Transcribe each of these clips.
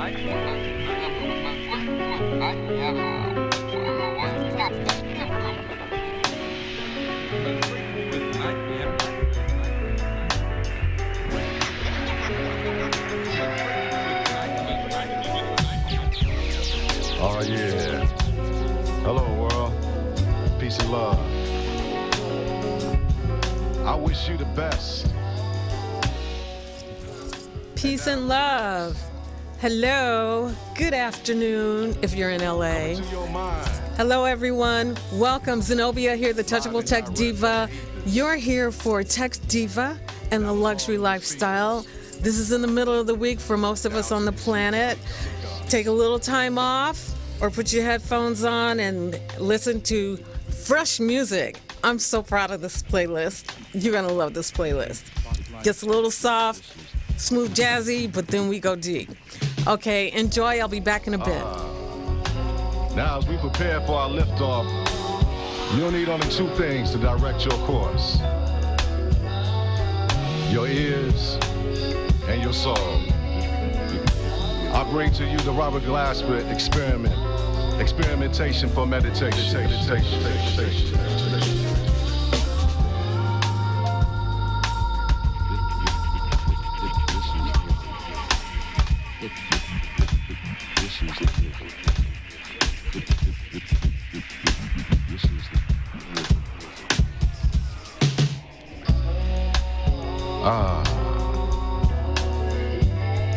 Oh yeah. Hello world. Peace and love. I wish you the best. Peace and love. Hello. Good afternoon if you're in LA. Hello everyone. Welcome. Zenobia here, the Touchable Tech Diva. You're here for Tech Diva and the luxury lifestyle. This is in the middle of the week for most of us on the planet. Take a little time off or put your headphones on and listen to fresh music. I'm so proud of this playlist. You're going to love this playlist. Gets a little soft, smooth, jazzy, but then we go deep. Okay, enjoy. I'll be back in a bit. Now, as we prepare for our liftoff, you'll need only two things to direct your course: your ears and your soul. I bring to you the Robert Glasper experiment. Experimentation for meditation.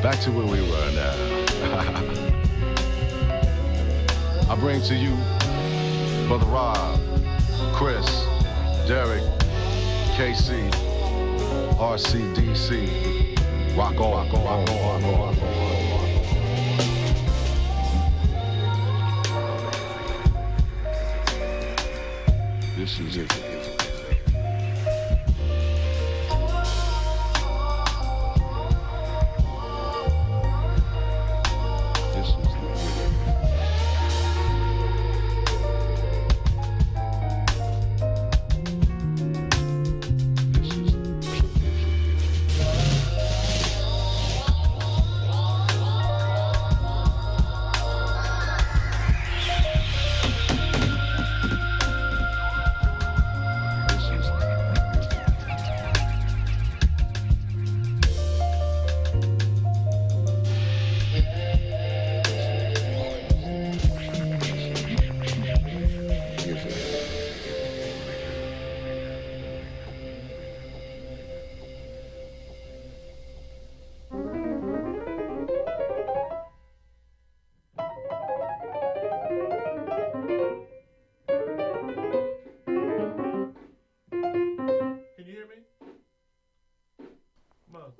Back to where we were now. I bring to you Brother Rob, Chris, Derek, KC, RCDC, rock on. This is it.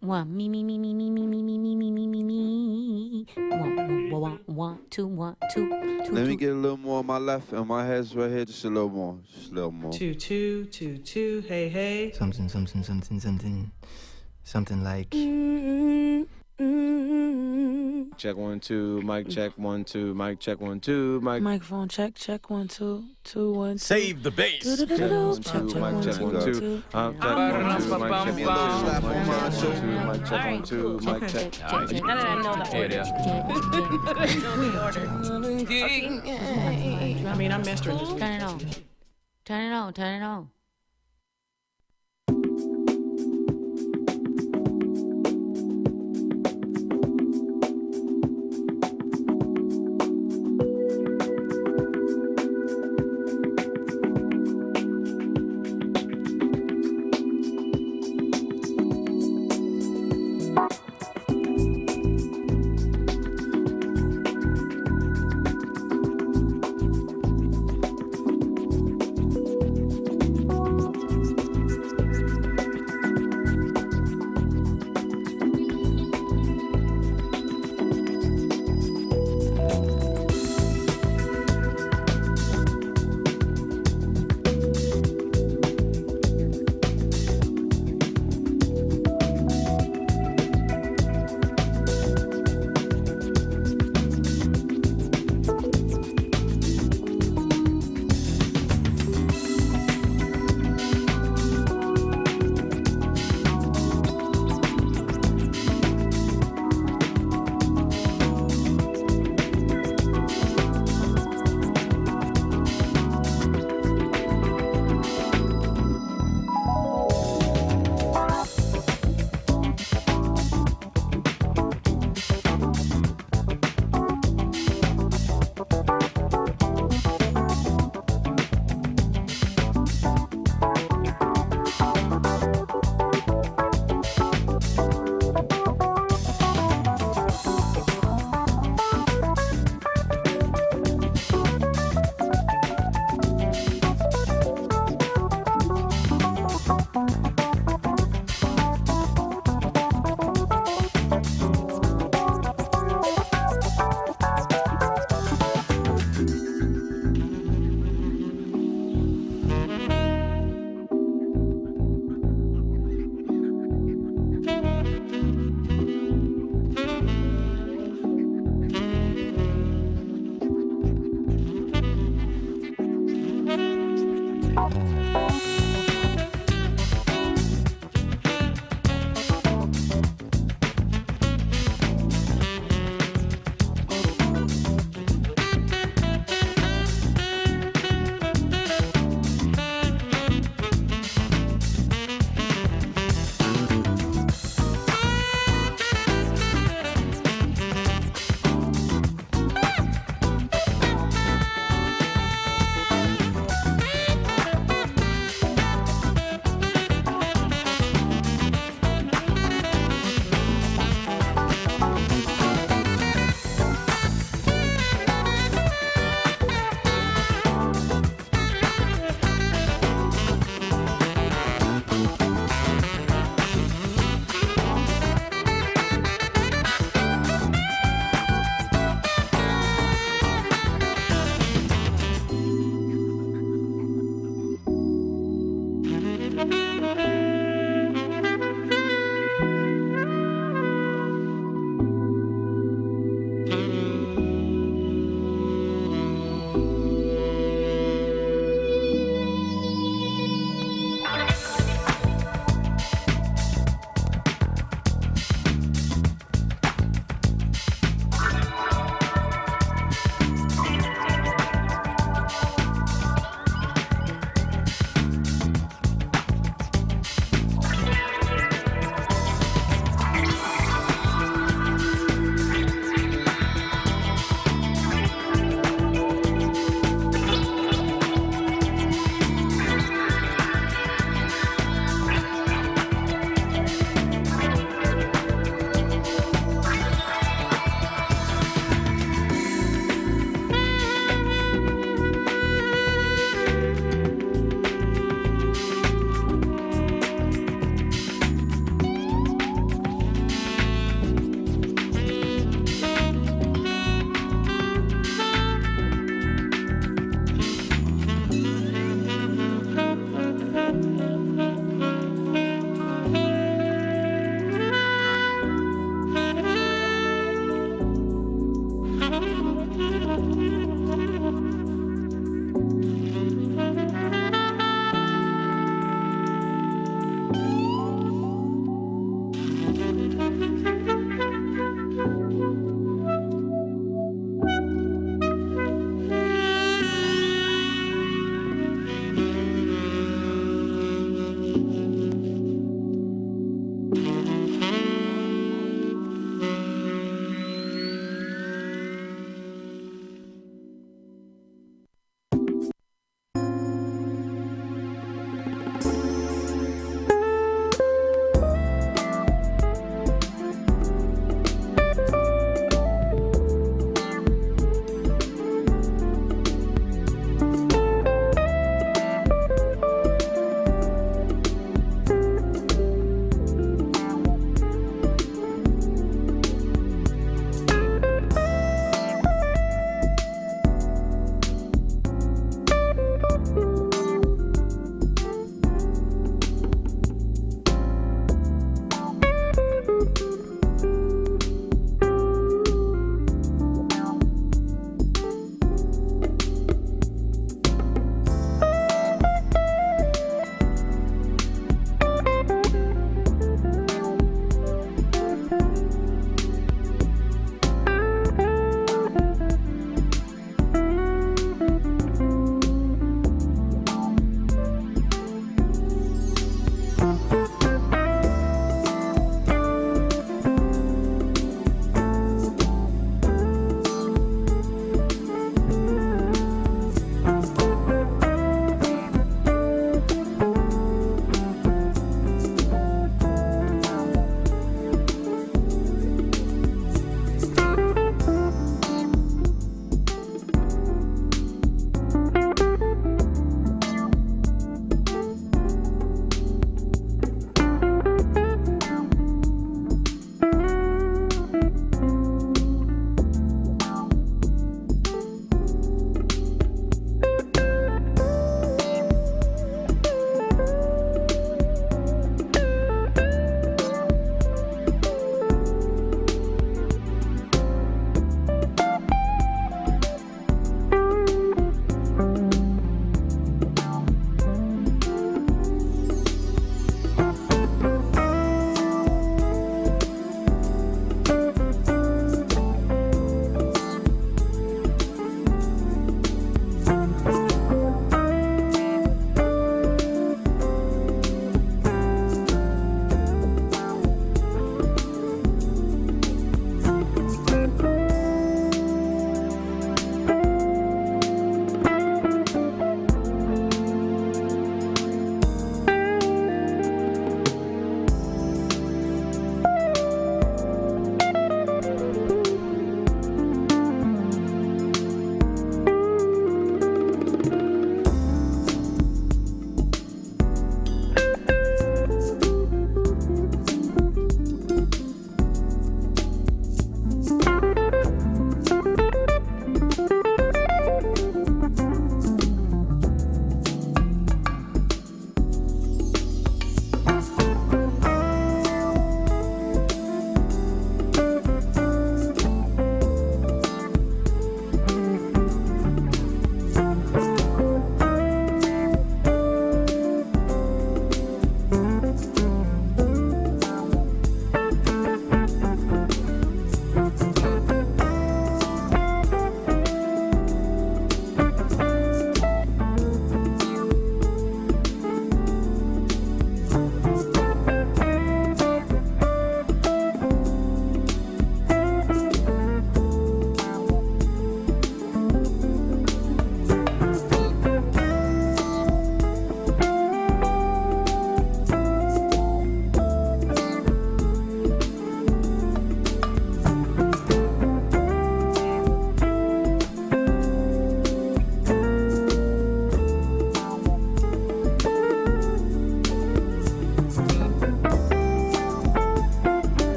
One, me. One, two. Let me get a little more on my left, and my head's right here. Just a little more. Two. Hey. Something like. Check 1 2, mic check 1 2, mic check 1 2, mic. Microphone check 1 2 2 1 2. Save the bass. Check 1 2, mic check 1 2. Mic check 1 2, mic check. Now that I know the order. I mean, I'm mastering this. Turn it on.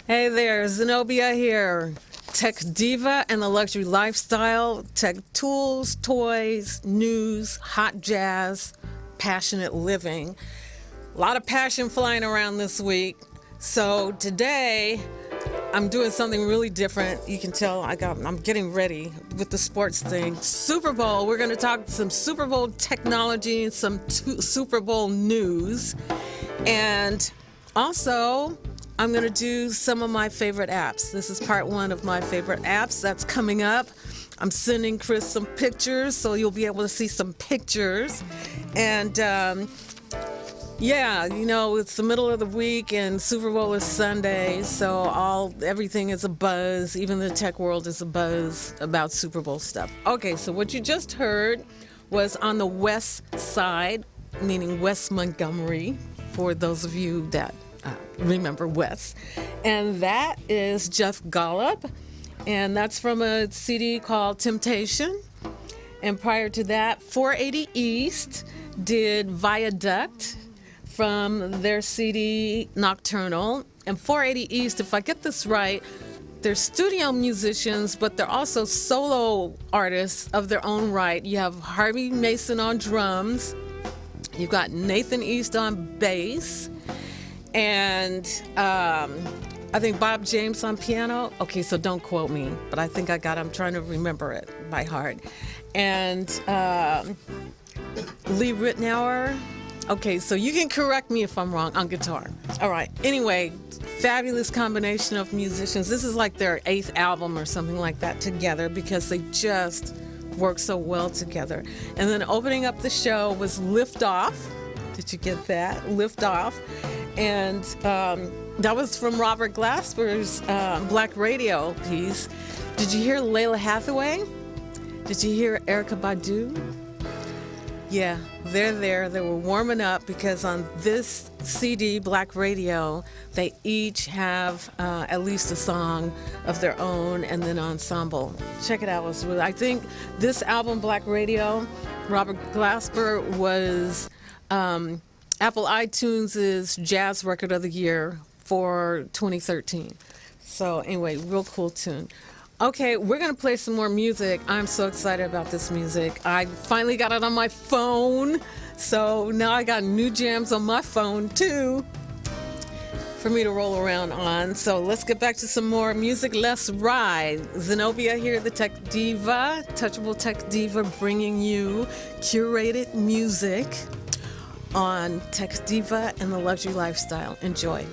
Hey there, Zenobia here. Tech Diva and the Luxury Lifestyle. Tech tools, toys, news, hot jazz, passionate living. A lot of passion flying around this week. So today, I'm doing something really different. You can tell I'm getting ready with the sports thing. Super Bowl, we're going to talk some Super Bowl technology and some Super Bowl news. And also, I'm going to do some of my favorite apps. This is part one of my favorite apps. That's coming up. I'm sending Chris some pictures, so you'll be able to see some pictures. And yeah, you know, it's the middle of the week and Super Bowl is Sunday, so everything is a buzz. Even the tech world is a buzz about Super Bowl stuff. Okay, so what you just heard was on the west side, meaning West Montgomery, for those of you that remember West. And that is Jeff Golub, and that's from a CD called Temptation. And prior to that, 480 East did Viaduct from their CD Nocturnal. And 480 East, if I get this right, they're studio musicians, but they're also solo artists of their own right. You have Harvey Mason on drums, you've got Nathan East on bass, and I think Bob James on piano. Okay, so don't quote me, but I think I'm trying to remember it by heart. And Lee Ritenour. Okay, so you can correct me if I'm wrong on guitar. All right. Anyway, fabulous combination of musicians. This is like their 8th album or something like that together because they just work so well together. And then opening up the show was Lift Off. Did you get that? Lift Off. And that was from Robert Glasper's Black Radio piece. Did you hear Layla Hathaway? Did you hear Erykah Badu? Yeah, they're there. They were warming up because on this CD, Black Radio, they each have at least a song of their own and then ensemble. Check it out. I think this album, Black Radio, Robert Glasper was Apple iTunes' Jazz Record of the Year for 2013. So anyway, real cool tune. Okay, we're going to play some more music. I'm so excited about this music. I finally got it on my phone, so now I got new jams on my phone too for me to roll around on. So let's get back to some more music. Let's ride. Zenobia here, the Tech Diva, Touchable Tech Diva, bringing you curated music on Tech Diva and the Luxury Lifestyle. Enjoy.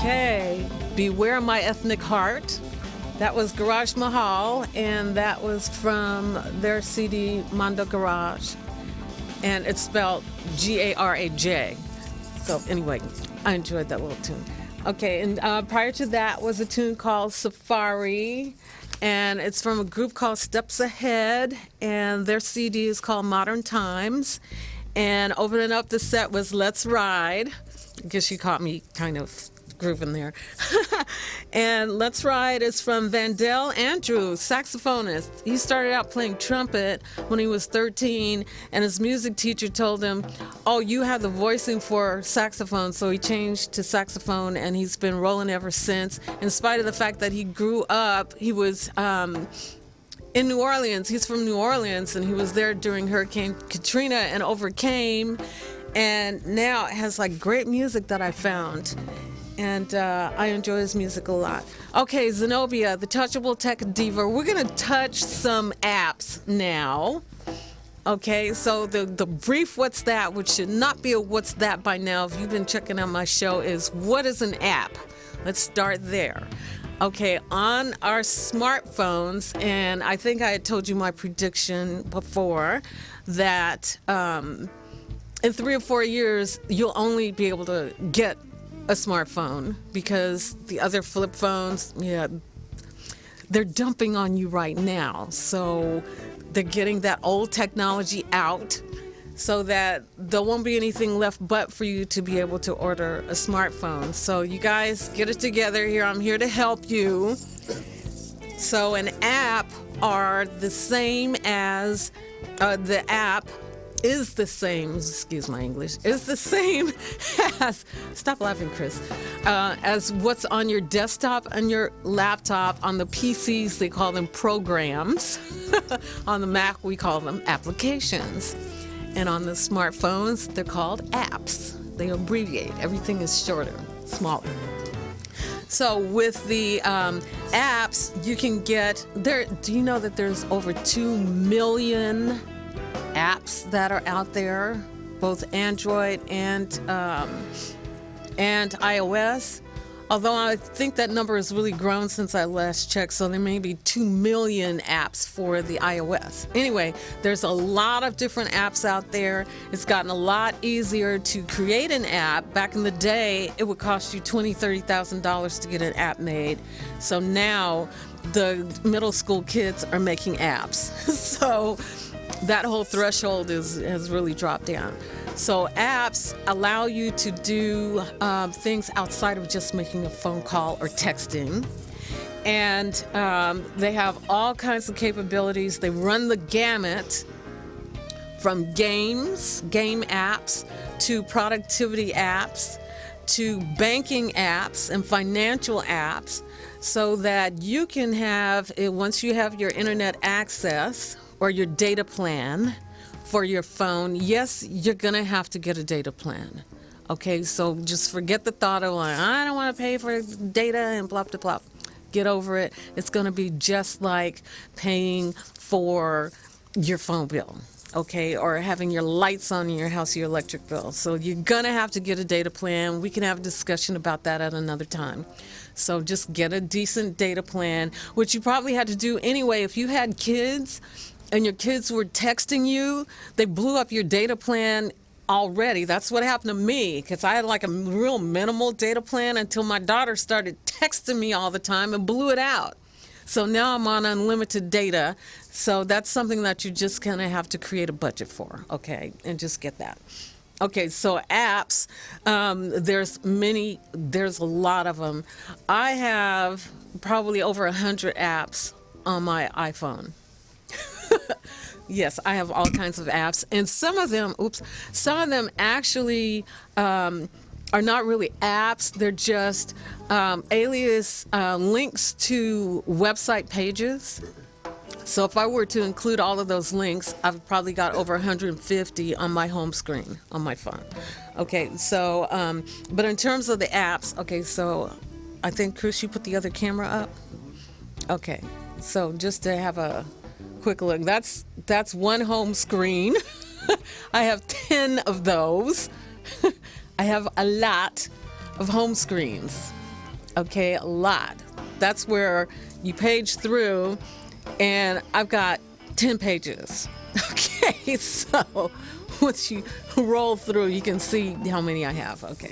Okay, Beware My Ethnic Heart. That was Garage Mahal, and that was from their CD Mondo Garage, and it's spelled Garaj. So anyway, I enjoyed that little tune. Okay, and prior to that was a tune called Safari, and it's from a group called Steps Ahead, and their CD is called Modern Times. And opening up the set was Let's Ride. I guess you caught me kind of grooving there. And Let's Ride is from Vandell Andrews, saxophonist. He started out playing trumpet when he was 13, and his music teacher told him, oh, you have the voicing for saxophone, so he changed to saxophone, and he's been rolling ever since. In spite of the fact that he grew up, he was in New Orleans. He's from New Orleans, and he was there during Hurricane Katrina and overcame, and now has like great music that I found. And I enjoy his music a lot. Okay, Zenobia, the Touchable Tech Diva. We're going to touch some apps now. Okay, so the brief what's that, which should not be a what's that by now if you've been checking out my show, is what is an app? Let's start there. Okay, on our smartphones, and I think I had told you my prediction before, that in 3 or 4 years, you'll only be able to get a smartphone because the other flip phones, they're dumping on you right now. So they're getting that old technology out so that there won't be anything left but for you to be able to order a smartphone. So you guys get it together here. I'm here to help you. So an app are the same as the app is the same, excuse my English, is the same as, stop laughing, Chris, as what's on your desktop and your laptop. On the PCs, they call them programs. On the Mac, we call them applications. And on the smartphones, they're called apps. They abbreviate. Everything is shorter, smaller. So with the apps, you can get, do you know that there's over 2 million apps that are out there, both Android and iOS? Although I think that number has really grown since I last checked, so there may be 2 million apps for the iOS. Anyway, there's a lot of different apps out there. It's gotten a lot easier to create an app. Back in the day, it would cost you $20,000, $30,000 to get an app made. So now the middle school kids are making apps. So that whole threshold has really dropped down. So apps allow you to do things outside of just making a phone call or texting. And they have all kinds of capabilities. They run the gamut from games, game apps, to productivity apps, to banking apps and financial apps, so that you can have, once you have your internet access or your data plan for your phone, yes, you're going to have to get a data plan. Okay, so just forget the thought of, like, I don't want to pay for data and blah, blah, blah. Get over it. It's going to be just like paying for your phone bill, okay, or having your lights on in your house, your electric bill. So you're going to have to get a data plan. We can have a discussion about that at another time. So just get a decent data plan, which you probably had to do anyway. If you had kids and your kids were texting you, they blew up your data plan already. That's what happened to me, because I had like a real minimal data plan until my daughter started texting me all the time and blew it out. So now I'm on unlimited data. So that's something that you just kind of have to create a budget for, okay, and just get that. Okay, so apps, there's a lot of them. I have probably over 100 apps on my iPhone. Yes, I have all kinds of apps, and some of them actually are not really apps. They're just alias links to website pages. So if I were to include all of those links, I've probably got over 150 on my home screen on my phone. Okay, so, but in terms of the apps, okay, so I think, Chris, you put the other camera up? Okay, so just to have a quick look, that's one home screen. I have 10 of those. I have a lot of home screens. Okay, a lot. That's where you page through, and I've got 10 pages. Okay, so once you roll through, you can see how many I have. Okay.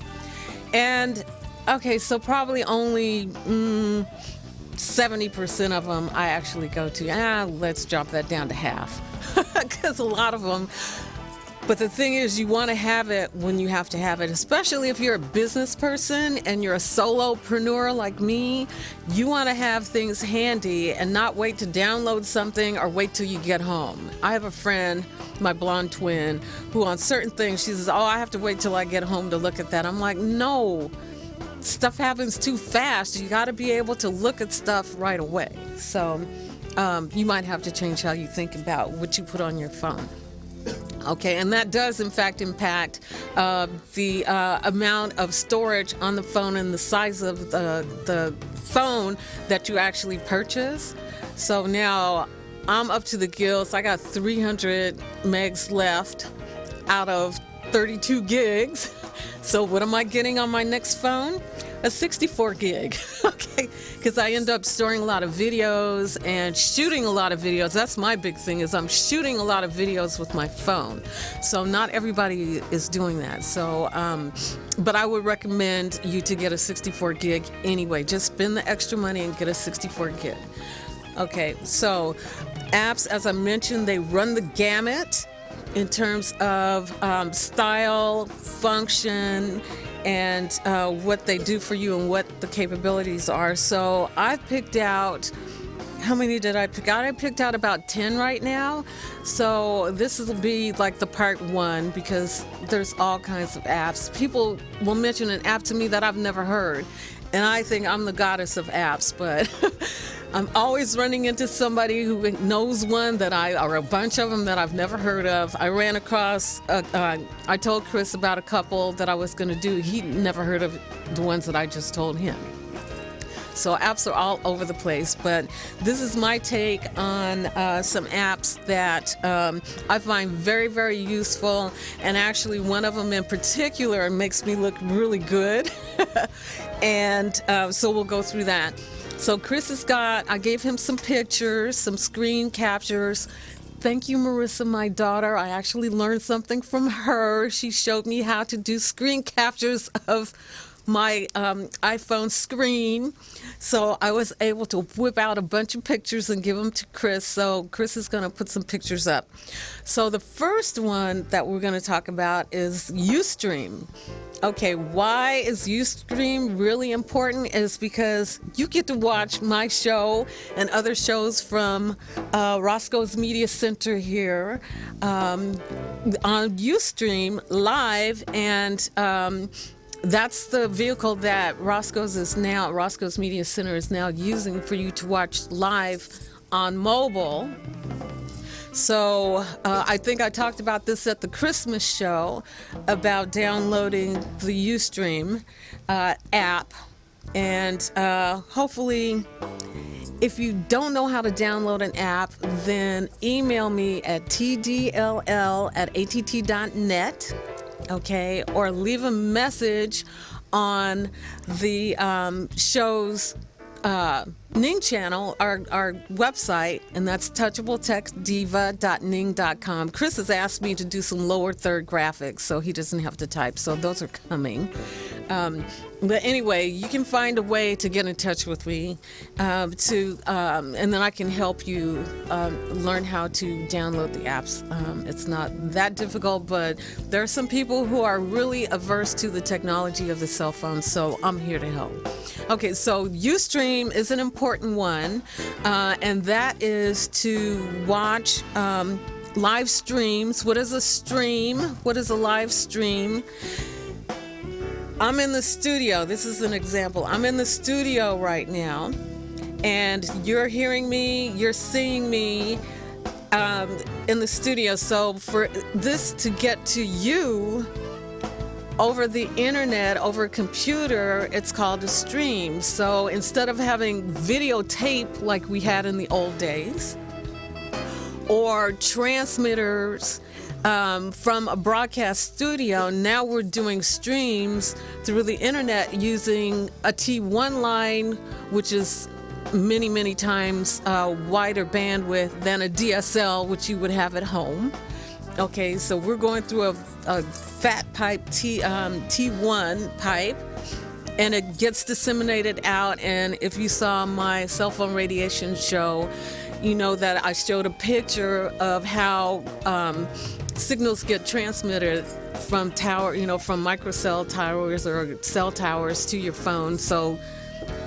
And, okay, so probably only 70% of them I actually go to. Let's drop that down to half. Because a lot of them. But the thing is, you want to have it when you have to have it, especially if you're a business person and you're a solopreneur like me. You want to have things handy and not wait to download something or wait till you get home. I have a friend, my blonde twin, who on certain things, she says, I have to wait till I get home to look at that. I'm like, no, stuff happens too fast. You got to be able to look at stuff right away. So you might have to change how you think about what you put on your phone. Okay, and that does, in fact, impact the amount of storage on the phone and the size of the phone that you actually purchase. So now I'm up to the gills. I got 300 megs left out of 32 gigs. So what am I getting on my next phone? A 64 gig, okay? Because I end up storing a lot of videos and shooting a lot of videos. That's my big thing, is I'm shooting a lot of videos with my phone. So not everybody is doing that. So, but I would recommend you to get a 64 gig anyway. Just spend the extra money and get a 64 gig. Okay, so apps, as I mentioned, they run the gamut in terms of style, function, and what they do for you and what the capabilities are. So I've picked out, how many did I pick out? I picked out about 10 right now. So this will be like the part one, because there's all kinds of apps. People will mention an app to me that I've never heard, and I think I'm the goddess of apps, but I'm always running into somebody who knows one or a bunch of them that I've never heard of. I ran across, I told Chris about a couple that I was going to do. He never heard of the ones that I just told him. So apps are all over the place, but this is my take on some apps that I find very, very useful. And actually one of them in particular makes me look really good. And so we'll go through that. So Chris I gave him some pictures, some screen captures. Thank you, Marissa, my daughter. I actually learned something from her. She showed me how to do screen captures of my iPhone screen. So I was able to whip out a bunch of pictures and give them to Chris. So Chris is going to put some pictures up. So the first one that we're going to talk about is Ustream. Okay, why is Ustream really important? Is because you get to watch my show and other shows from Roscoe's Media Center here on Ustream live, and that's the vehicle that Roscoe's Media Center is now using for you to watch live on mobile. So I think I talked about this at the Christmas show about downloading the Ustream app. And hopefully, if you don't know how to download an app, then email me at tdll@att.net, okay? Or leave a message on the show's Ning channel, our website, and that's touchabletechdiva.ning.com. Chris has asked me to do some lower third graphics so he doesn't have to type, so those are coming. But anyway, you can find a way to get in touch with me and then I can help you learn how to download the apps. It's not that difficult, but there are some people who are really averse to the technology of the cell phone, so I'm here to help. Okay, so Ustream is an important one, and that is to watch live streams. What is a stream? What is a live stream? I'm in the studio. This is an example. I'm in the studio right now, and you're hearing me, you're seeing me in the studio. So for this to get to you over the internet, over a computer, it's called a stream. So instead of having videotape like we had in the old days, or transmitters from a broadcast studio. Now we're doing streams through the internet using a T1 line, which is many, many times wider bandwidth than a DSL, which you would have at home. Okay, so we're going through a fat pipe T1 pipe, and it gets disseminated out. And if you saw my cell phone radiation show, you know that I showed a picture of how signals get transmitted from from microcell towers or cell towers to your phone. So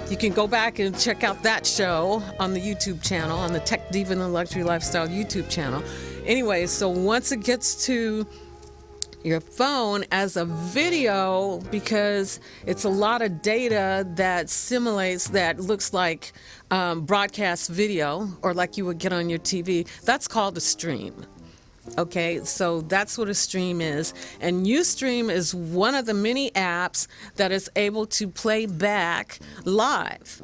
you can go back and check out that show on the YouTube channel, on the Tech Diva and the Luxury Lifestyle YouTube channel. Anyway, so once it gets to your phone as a video, because it's a lot of data that simulates, that looks like broadcast video, or like you would get on your TV, that's called a stream. Okay, so that's what a stream is. And Ustream is one of the many apps that is able to play back live.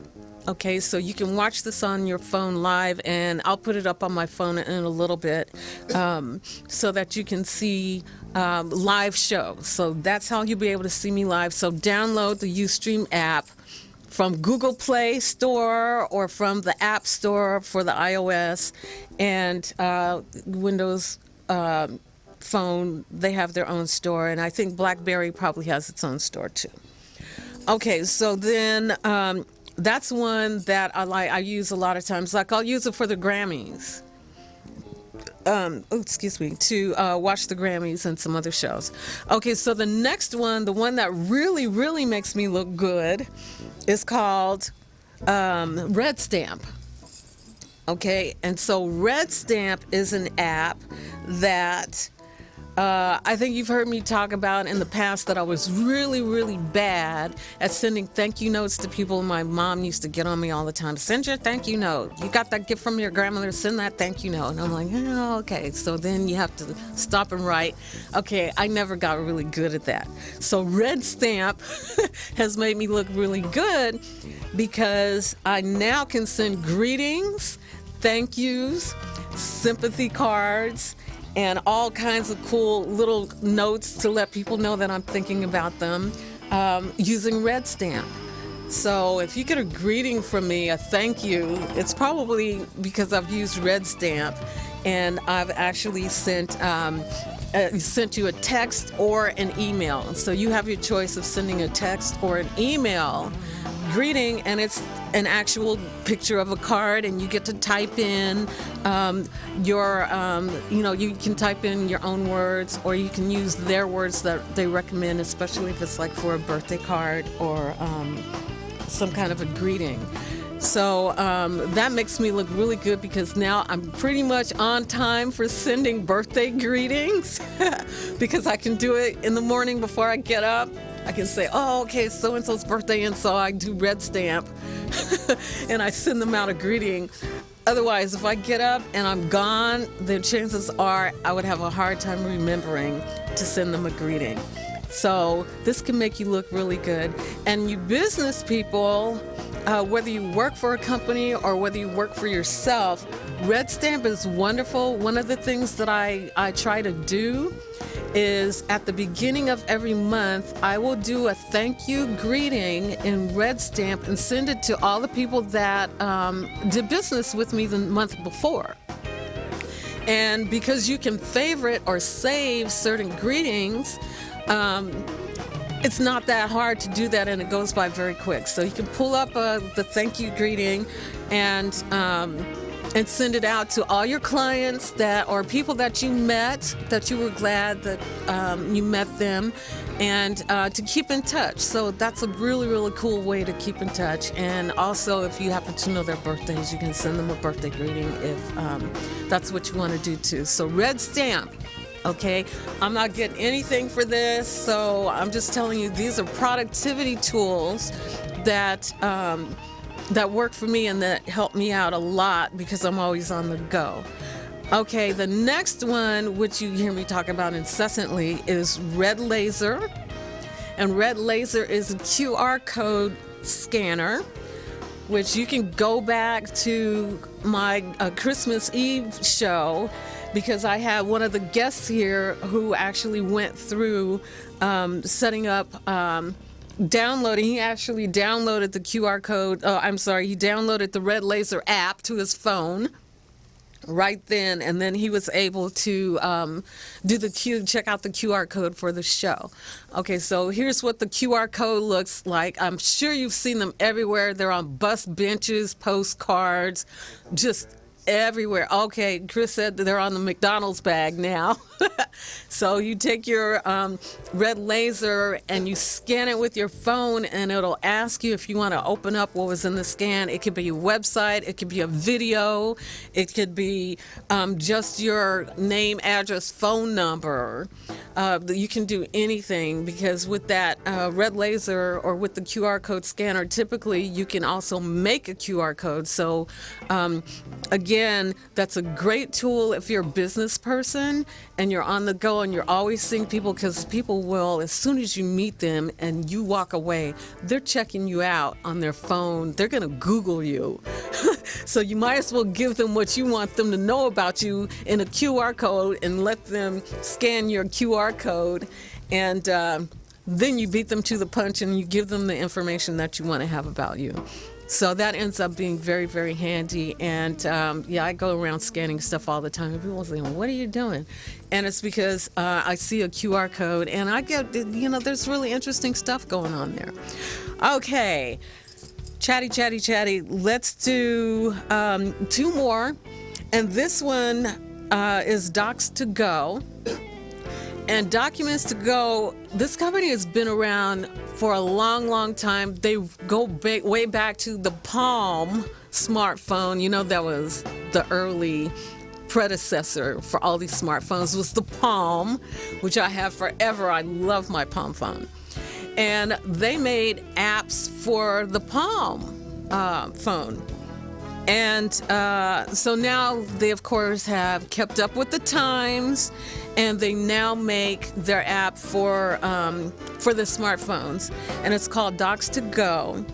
Okay, so you can watch this on your phone live, and I'll put it up on my phone in a little bit so that you can see live show. So that's how you'll be able to see me live. So download the Ustream app from Google Play Store or from the App Store for the iOS and Windows phone. They have their own store, and I think BlackBerry probably has its own store too. Okay, so then that's one that I use a lot of times. Like I'll use it for the Grammys. To watch the Grammys and some other shows. Okay, so the next one, the one that really, really makes me look good, is called Red Stamp. Okay, and so Red Stamp is an app that I think you've heard me talk about in the past, that I was really, really bad at sending thank you notes to people. My mom used to get on me all the time. Send your thank you note. You got that gift from your grandmother, send that thank you note. And I'm like, oh, okay. So then you have to stop and write. Okay, I never got really good at that. So Red Stamp has made me look really good, because I now can send greetings, thank yous, sympathy cards, and all kinds of cool little notes to let people know that I'm thinking about them using Red Stamp. So if you get a greeting from me, a thank you, it's probably because I've used Red Stamp, and I've actually sent you a text or an email. So you have your choice of sending a text or an email greeting, and it's an actual picture of a card, and you get to type in you can type in your own words, or you can use their words that they recommend, especially if it's like for a birthday card or some kind of a greeting. So that makes me look really good, because now I'm pretty much on time for sending birthday greetings because I can do it in the morning before I get up. I can say, oh, okay, so-and-so's birthday, and so I do Red Stamp and I send them out a greeting. Otherwise, if I get up and I'm gone, then chances are I would have a hard time remembering to send them a greeting. So this can make you look really good. And you business people, whether you work for a company or whether you work for yourself, Red Stamp is wonderful. One of the things that I try to do is at the beginning of every month, I will do a thank you greeting in Red Stamp and send it to all the people that did business with me the month before. And because you can favorite or save certain greetings, it's not that hard to do that, and it goes by very quick. So you can pull up the thank you greeting and send it out to all your clients or people that you met, that you were glad that you met them, and to keep in touch. So that's a really, really cool way to keep in touch. And also, if you happen to know their birthdays, you can send them a birthday greeting if that's what you want to do too. So Red Stamp. Okay, I'm not getting anything for this, so I'm just telling you these are productivity tools that work for me and that help me out a lot because I'm always on the go. Okay, the next one, which you hear me talk about incessantly, is Red Laser. And Red Laser is a QR code scanner, which you can go back to my Christmas Eve show, because I had one of the guests here who actually went through setting up, downloading. He actually downloaded the QR code. He downloaded the Red Laser app to his phone right then, and then he was able to check out the QR code for the show. Okay, so here's what the QR code looks like. I'm sure you've seen them everywhere. They're on bus benches, postcards, just everywhere. Okay, Chris said that they're on the McDonald's bag now. So you take your Red Laser and you scan it with your phone, and it'll ask you if you want to open up what was in the scan. It could be a website, it could be a video, it could be just your name, address, phone number. You can do anything, because with that Red Laser or with the QR code scanner, typically you can also make a QR code. So again, that's a great tool if you're a business person and you're on the go and you're always seeing people, because people will, as soon as you meet them and you walk away, they're checking you out on their phone. They're going to Google you. So you might as well give them what you want them to know about you in a QR code and let them scan your QR code, and then you beat them to the punch and you give them the information that you want to have about you. So that ends up being very, very handy. And I go around scanning stuff all the time. And people say, what are you doing? And it's because I see a QR code and I get, there's really interesting stuff going on there. Okay. Chatty. Let's do 2 more. And this one is Docs to Go. And Documents to Go, this company has been around for a long, long time. They go way back to the Palm smartphone. That was the early predecessor for all these smartphones, was the Palm, which I have forever. I love my Palm phone. And they made apps for the Palm phone. And so now they, of course, have kept up with the times, and they now make their app for the smartphones, and it's called Docs to Go,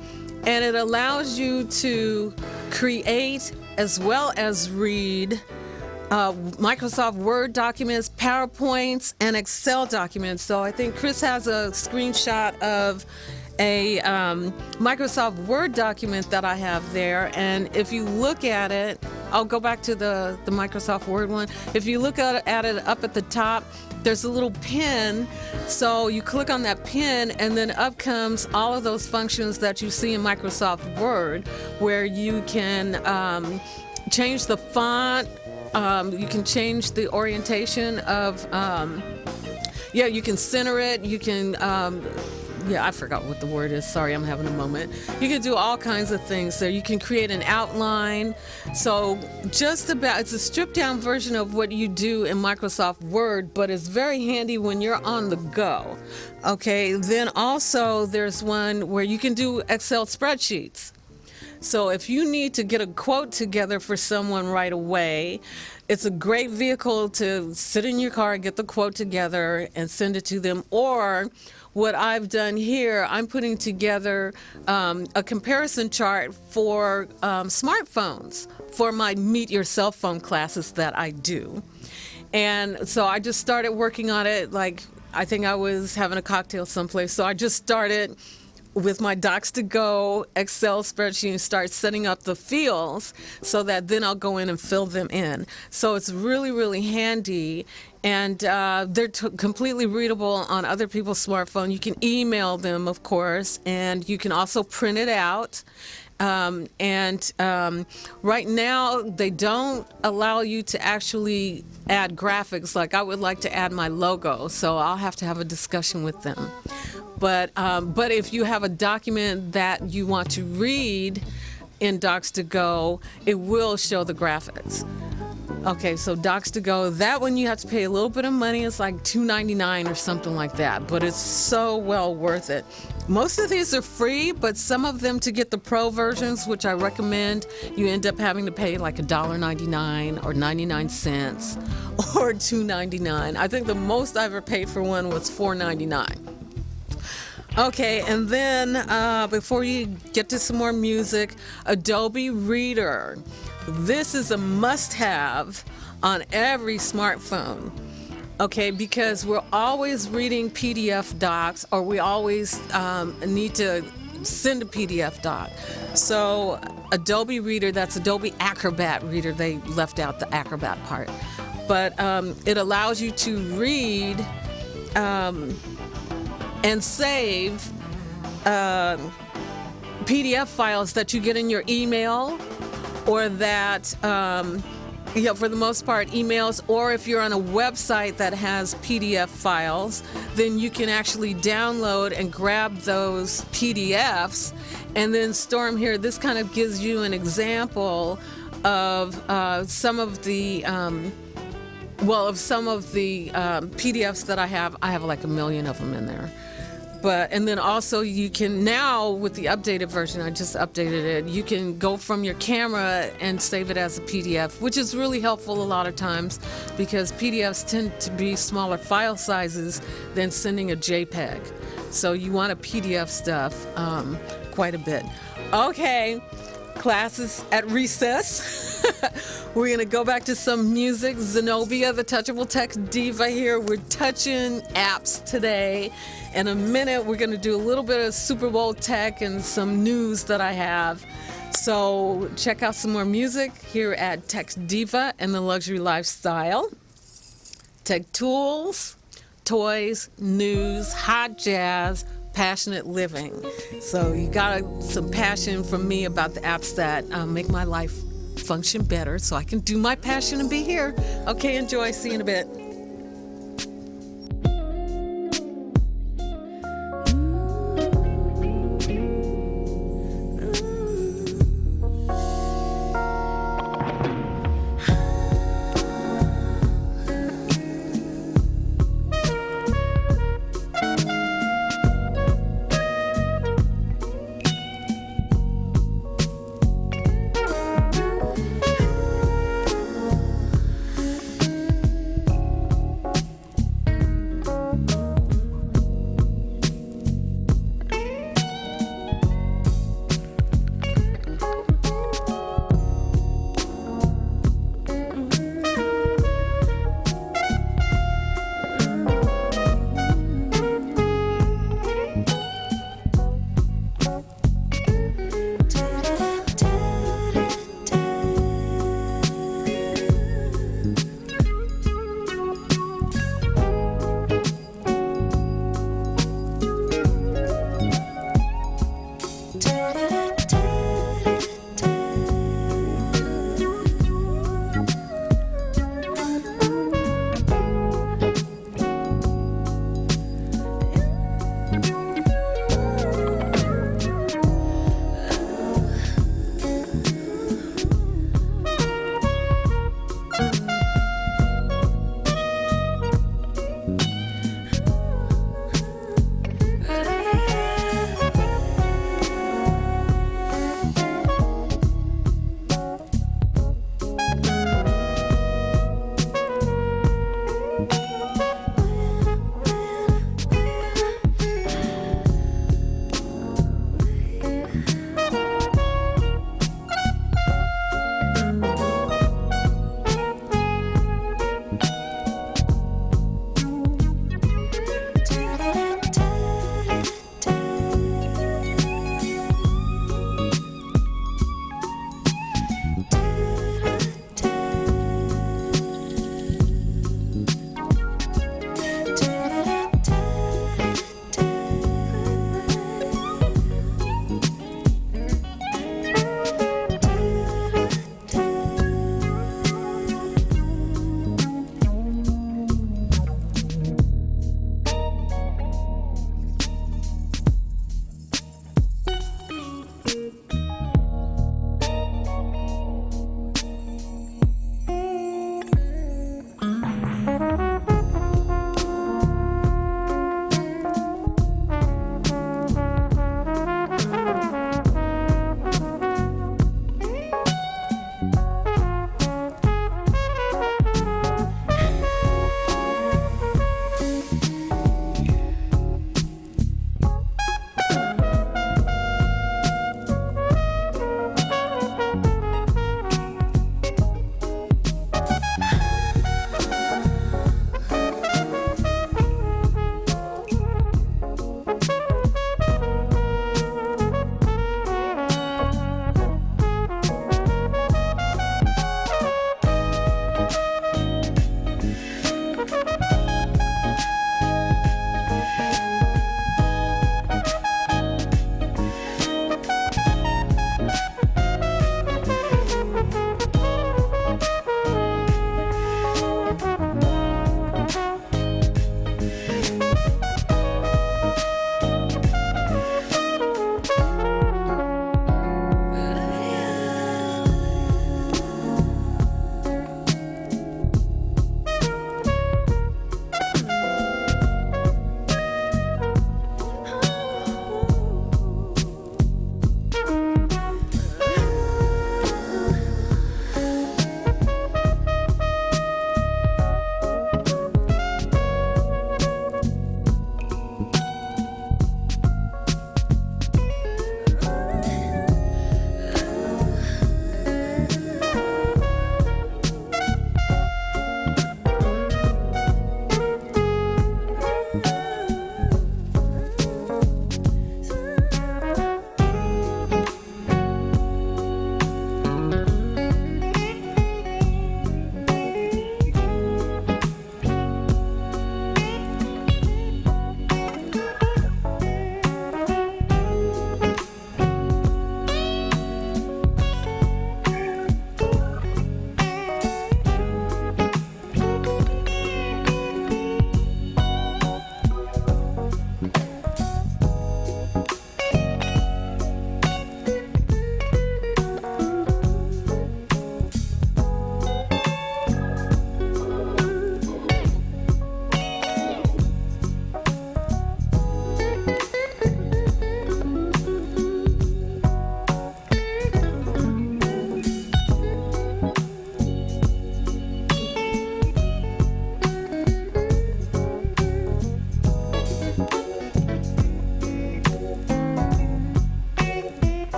and it allows you to create as well as read Microsoft Word documents, PowerPoints, and Excel documents. So I think Chris has a screenshot of a Microsoft Word document that I have there, and if you look at it, I'll go back to the Microsoft Word one. If you look at it up at the top, there's a little pin, so you click on that pin and then up comes all of those functions that you see in Microsoft Word, where you can change the font, you can change the orientation of, you can center it, you can I forgot what the word is. Sorry, I'm having a moment. You can do all kinds of things there. You can create an outline. So it's a stripped down version of what you do in Microsoft Word, but it's very handy when you're on the go. Okay, then also there's one where you can do Excel spreadsheets. So if you need to get a quote together for someone right away, it's a great vehicle to sit in your car and get the quote together and send it to them. Or what I've done here, I'm putting together a comparison chart for smartphones for my Meet Your Cell Phone classes that I do. And so I just started working on it, like I think I was having a cocktail someplace. So I just started with my Docs to Go Excel spreadsheet and start setting up the fields so that then I'll go in and fill them in. So it's really, really handy. And they're completely readable on other people's smartphone. You can email them, of course, and you can also print it out. Right now, they don't allow you to actually add graphics. Like I would like to add my logo, so I'll have to have a discussion with them. But if you have a document that you want to read in Docs to Go, it will show the graphics. Okay, so Docs to Go, that one you have to pay a little bit of money. It's like $2.99 or something like that, but it's so well worth it. Most of these are free, but some of them, to get the pro versions, which I recommend, you end up having to pay like $1.99 or 99 cents or $2.99. I think the most I ever paid for one was $4.99. Okay, and then before you get to some more music, Adobe Reader. this is a must-have on every smartphone. Okay, because we're always reading PDF docs, or we always need to send a PDF doc. So Adobe Reader, that's Adobe Acrobat Reader, they left out the Acrobat part. But it allows you to read and save PDF files that you get in your email, or that, for the most part, emails, or if you're on a website that has PDF files, then you can actually download and grab those PDFs and then store them here. This kind of gives you an example of some of the PDFs that I have. I have like 1 million of them in there. And then also you can now, with the updated version, I just updated it, you can go from your camera and save it as a PDF, which is really helpful a lot of times because PDFs tend to be smaller file sizes than sending a JPEG. So you want to PDF stuff quite a bit. Okay, class is at recess. We're going to go back to some music. Zenobia, the Touchable Tech Diva here. We're touching apps today. In a minute, we're going to do a little bit of Super Bowl tech and some news that I have. So check out some more music here at Tech Diva and the Luxury Lifestyle. Tech tools, toys, news, hot jazz, passionate living. So you got some passion from me about the apps that make my life function better so I can do my passion and be here. Okay, enjoy. See you in a bit.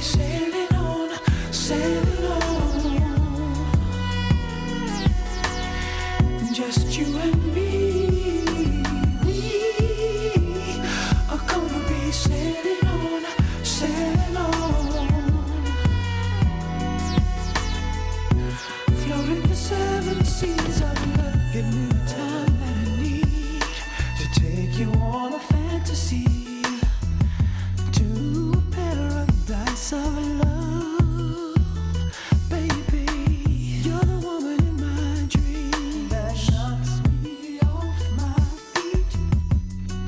sailing on, sailing on. Just you and me. We are gonna be sailing on, sailing on. Floating the seven seas of love. Give me the time that I need to take you on a fantasy to a paradise of love, baby. You're the woman in my dreams that knocks me off my feet.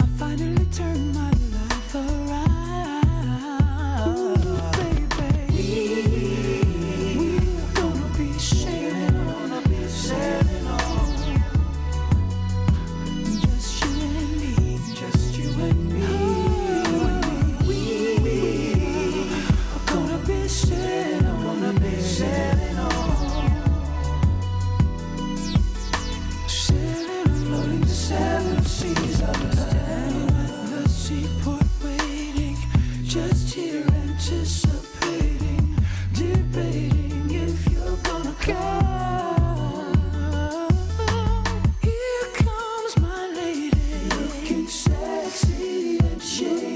I finally turned my life around, baby. We're gonna be sailing on, sailing on. Just you and me, just you and me. We are gonna be sailing on, sailing on. Sailing, floating the seven seas of love. Standing at the seaport waiting, just here anticipating, debating if you're gonna come. Here comes my lady, looking sexy and shady.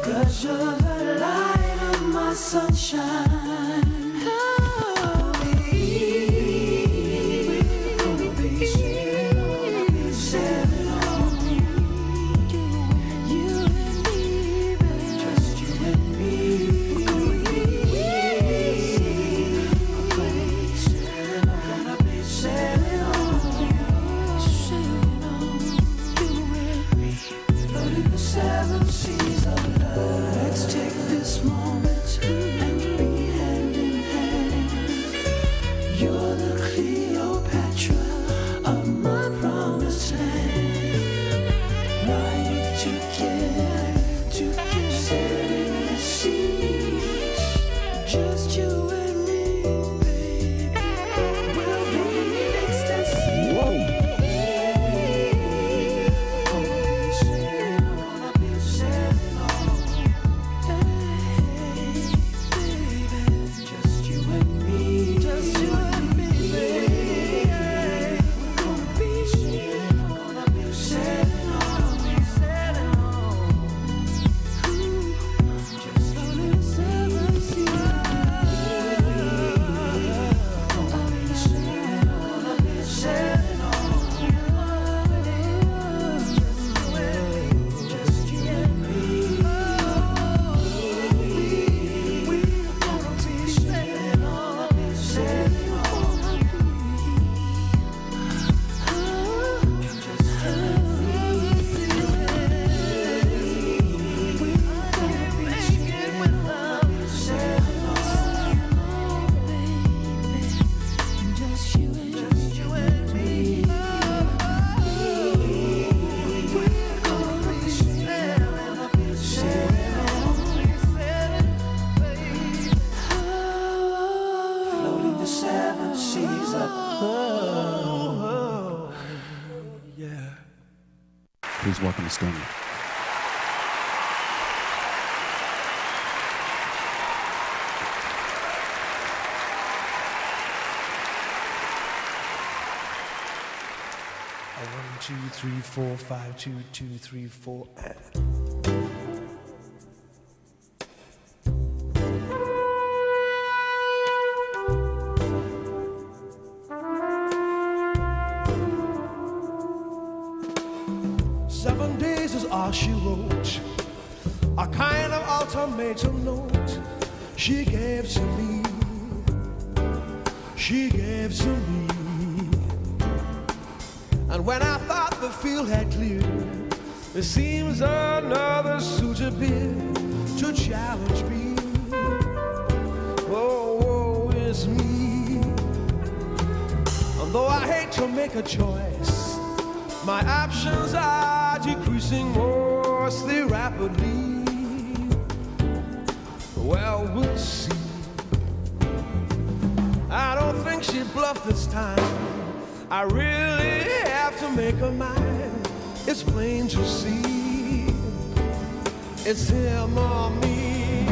'Cause you're the light of my sunshine. Oh, baby, we're gonna be sailing on. You and me, baby. Just you and me. We're gonna be sailing on. Gonna be sailing on. Sailing on. You and me. Floating the seven seas of love. Let's take this moment and be hand in hand. You're the Cleopatra of my promised land. Lying together, sailing the seas. Just you and me, baby. We'll be in ecstasy. I'll be sailing on. Hey, baby. Just you and me. Just you and me, baby. We're gonna be sailing on. I'll be sailing on. Sailing on. Just floating the seven seas. I'll be sailing on. I'll be sailing on. Just you and me. We're gonna be sailing on, sailing on. Just you and me. We're gonna be sailing on, sailing on, baby. Just you and me. We're gonna be sailing on, sailing on, floating the seven seas of love. Yeah. Please welcome the Stormy. A 1, 2, 3, 4, 5, 2, 2, 3, 4. Seven days is all she wrote, a kind of ultimatum note she gave to me. She gave to me. And when I thought the field had cleared, it seems another suit appeared to challenge me. Oh, woe is me. And though I hate to make a choice, my options are decreasing mostly rapidly. Well, we'll see. I don't think she bluffed this time. I really have to make her mine. It's plain to see. It's him or me.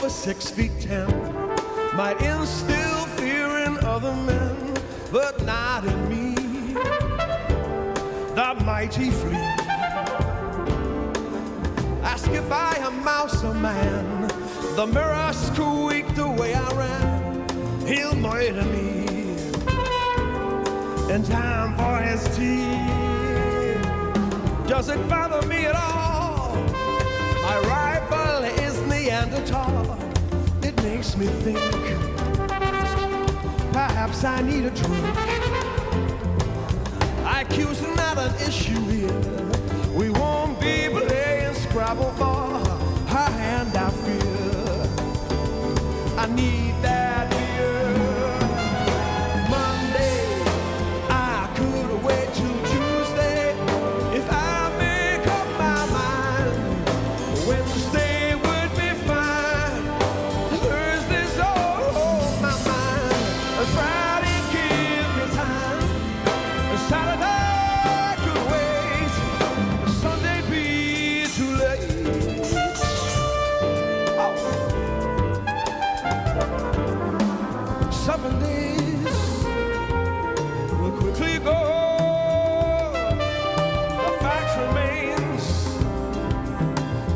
over 6'10", might instill fear in other men, but not in me. The mighty flea. Ask if I am mouse or man. The mirror squeaked the way I ran. He'll murder me in time for his tea. Does it bother me at all? My rival is Neanderthal. It makes me think perhaps I need a drink. IQ's not an issue here. We won't be playing Scrabble for her hand, I fear. I need that beer. Monday, I could wait till Tuesday if I make up my mind. Wednesday would be fine. Thursday's all on my mind. Friday give me time. Saturday could wait. Sunday be too late. Oh. 7 days will quickly go. The fact remains,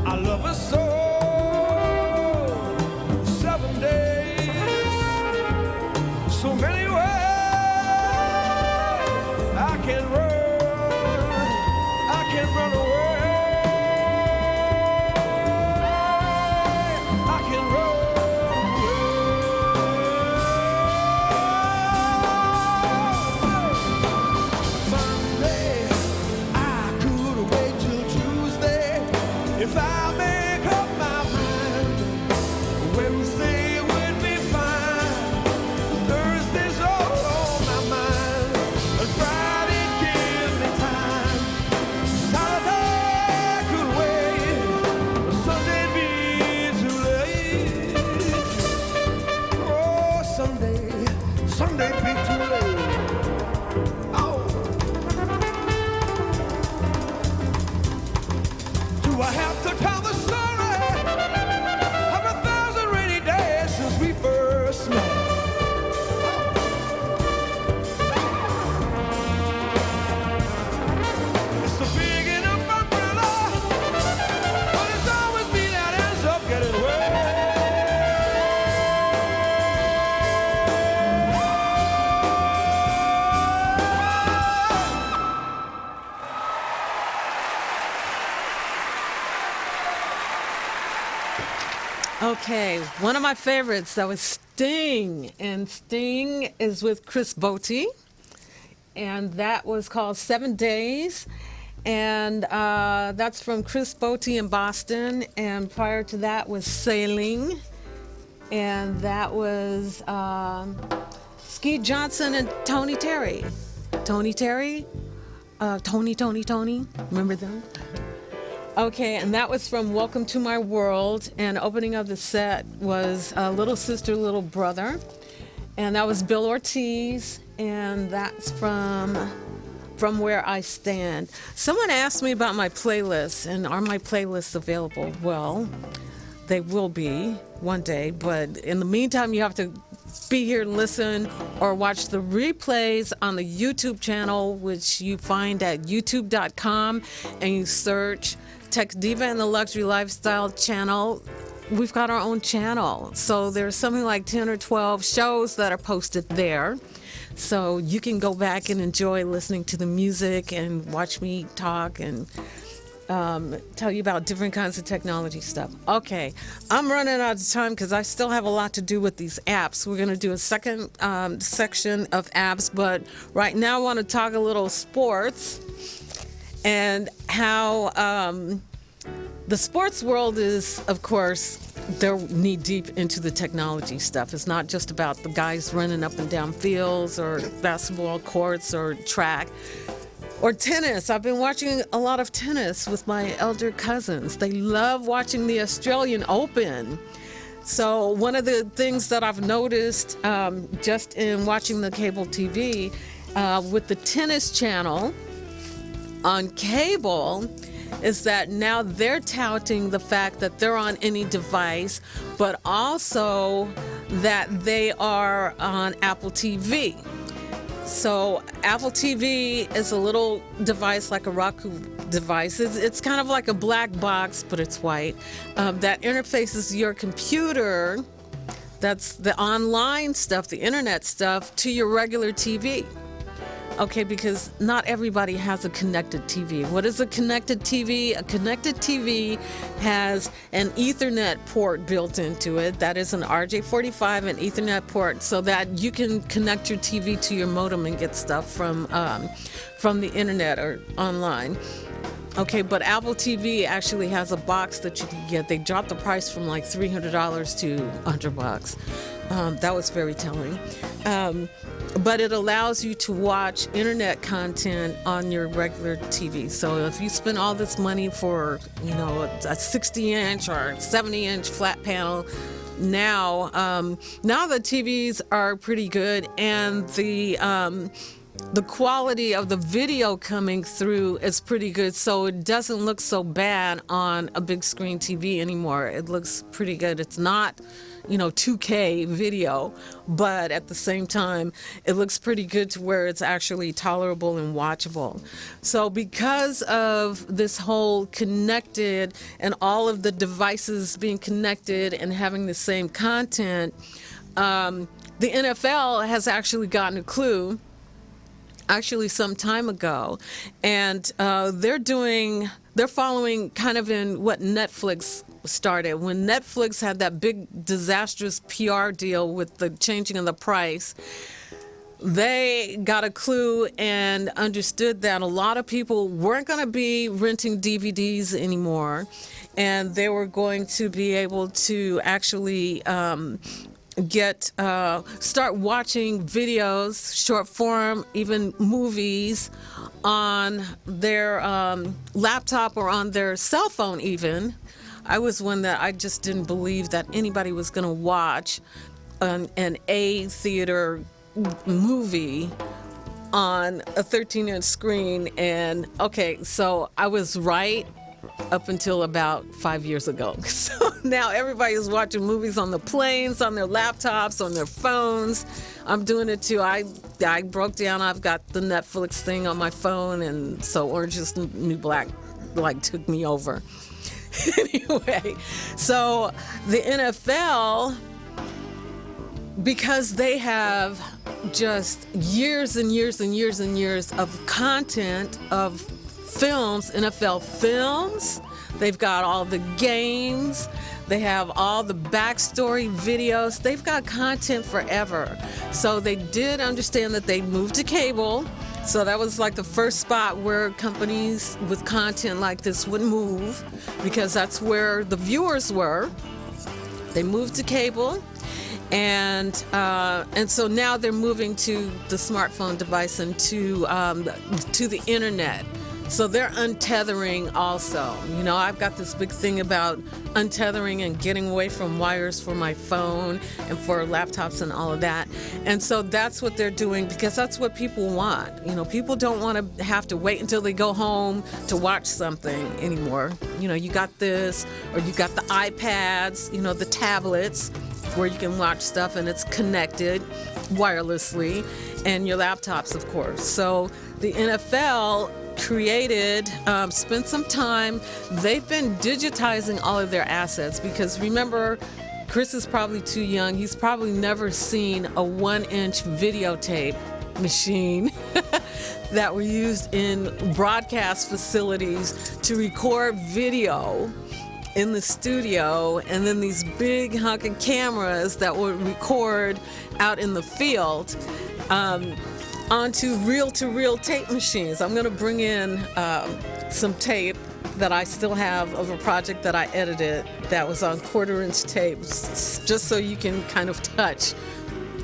I love her so. 7 days, so many ways I can run away. I can run away. Monday, I could wait till Tuesday if I make up my mind. Wednesday would be fine. Thursday's all on my mind. And Friday give me time. Saturday could wait. Sunday be too late. Oh, Sunday be too late. Oh. Do I have to tell the story of 1,000 rainy days since we first met? It's a big enough umbrella, but it's always me that ends up getting wet. Okay, one of my favorites, that was Sting. And Sting is with Chris Botti. And that was called 7 Days. And that's from Chris Botti in Boston. And prior to that was Sailing. And that was Skeet Johnson and Tony Terry. Tony Terry? Tony. Remember them? Okay, and that was from Welcome to My World, and opening of the set was Little Sister, Little Brother, and that was Bill Ortiz, and that's from Where I Stand. Someone asked me about my playlists, and are my playlists available? Well, they will be one day, but in the meantime, you have to be here, listen, or watch the replays on the YouTube channel, which you find at youtube.com, and you search Tech Diva and the Luxury Lifestyle channel. We've got our own channel, so there's something like 10 or 12 shows that are posted there. So you can go back and enjoy listening to the music and watch me talk and tell you about different kinds of technology stuff. Okay, I'm running out of time because I still have a lot to do with these apps. We're going to do a second section of apps, but right now I want to talk a little sports and how the sports world is, of course, they're knee deep into the technology stuff. It's not just about the guys running up and down fields or basketball courts or track. Or tennis. I've been watching a lot of tennis with my elder cousins. They love watching the Australian Open. So one of the things that I've noticed just in watching the cable TV with the tennis channel on cable, is that now they're touting the fact that they're on any device, but also that they are on Apple TV. So Apple TV is a little device like a Roku device. It's kind of like a black box, but it's white, that interfaces your computer, that's the online stuff, the internet stuff, to your regular TV. Okay, because not everybody has a connected TV. What is a connected TV? A connected TV has an Ethernet port built into it. That is an RJ45 and Ethernet port, so that you can connect your TV to your modem and get stuff from the internet or online. Okay, but Apple TV actually has a box that you can get. They dropped the price from like $300 to $100. That was very telling. But it allows you to watch internet content on your regular TV. So if you spend all this money for, a 60-inch or 70-inch flat panel, now the TVs are pretty good, and the quality of the video coming through is pretty good, so it doesn't look so bad on a big screen TV anymore. It looks pretty good. It's not 2K video, but at the same time, it looks pretty good to where it's actually tolerable and watchable. So because of this whole connected and all of the devices being connected and having the same content, the NFL has actually gotten a clue some time ago, and they're following kind of in what Netflix started. When Netflix had that big disastrous PR deal with the changing of the price, they got a clue and understood that a lot of people weren't going to be renting DVDs anymore, and they were going to be able to actually start watching videos, short form, even movies on their laptop or on their cell phone even. I was one that I just didn't believe that anybody was going to watch an A theater movie on a 13-inch screen. And okay, so I was right up until about 5 years ago. So now everybody's watching movies on the planes, on their laptops, on their phones. I'm doing it too. I broke down. I've got the Netflix thing on my phone, and so Orange is the New Black took me over. Anyway, so the NFL, because they have just years and years and years and years of content of films, NFL films, they've got all the games, they have all the backstory videos, they've got content forever. So they did understand that they moved to cable. So that was like the first spot where companies with content like this would move, because that's where the viewers were. They moved to cable, and so now they're moving to the smartphone device and to the internet. So they're untethering also. I've got this big thing about untethering and getting away from wires for my phone and for laptops and all of that. And so that's what they're doing, because that's what people want. People don't want to have to wait until they go home to watch something anymore. You got this, or you got the iPads, the tablets, where you can watch stuff and it's connected wirelessly, and your laptops, of course. So the NFL spent some time. They've been digitizing all of their assets, because remember, Chris is probably too young. He's probably never seen a 1-inch videotape machine that were used in broadcast facilities to record video in the studio, and then these big honking cameras that would record out in the field onto reel-to-reel tape machines. I'm going to bring in some tape that I still have of a project that I edited that was on 1/4-inch tape, just so you can kind of touch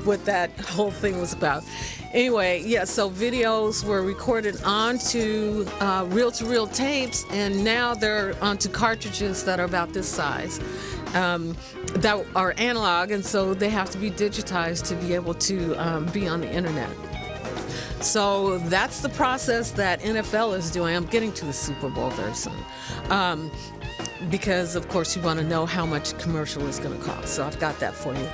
what that whole thing was about. Anyway, yeah, so videos were recorded onto reel-to-reel tapes, and now they're onto cartridges that are about this size, that are analog, and so they have to be digitized to be able to be on the internet. So that's the process that NFL is doing. I'm getting to the Super Bowl very soon. Because, of course, you want to know how much commercial is going to cost. So I've got that for you.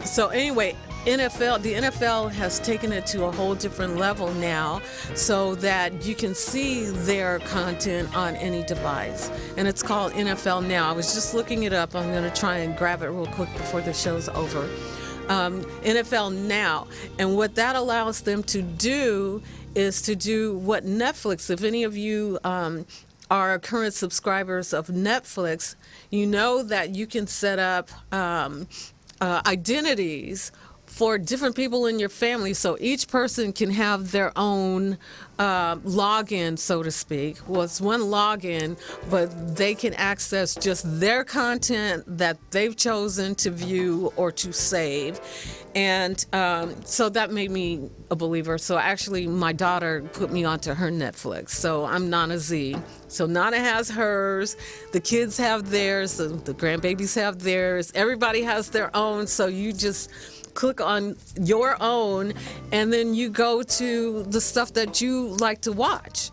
So anyway, the NFL has taken it to a whole different level now so that you can see their content on any device. And it's called NFL Now. I was just looking it up. I'm going to try and grab it real quick before the show's over. NFL Now. And what that allows them to do is to do what Netflix, if any of you are current subscribers of Netflix, you know that you can set up identities for different people in your family, so each person can have their own login, so to speak. Well, it's one login, but they can access just their content that they've chosen to view or to save. And so that made me a believer. So actually, my daughter put me onto her Netflix. So I'm Nana Z. So Nana has hers, the kids have theirs, the grandbabies have theirs, everybody has their own. So you just click on your own, and then you go to the stuff that you like to watch.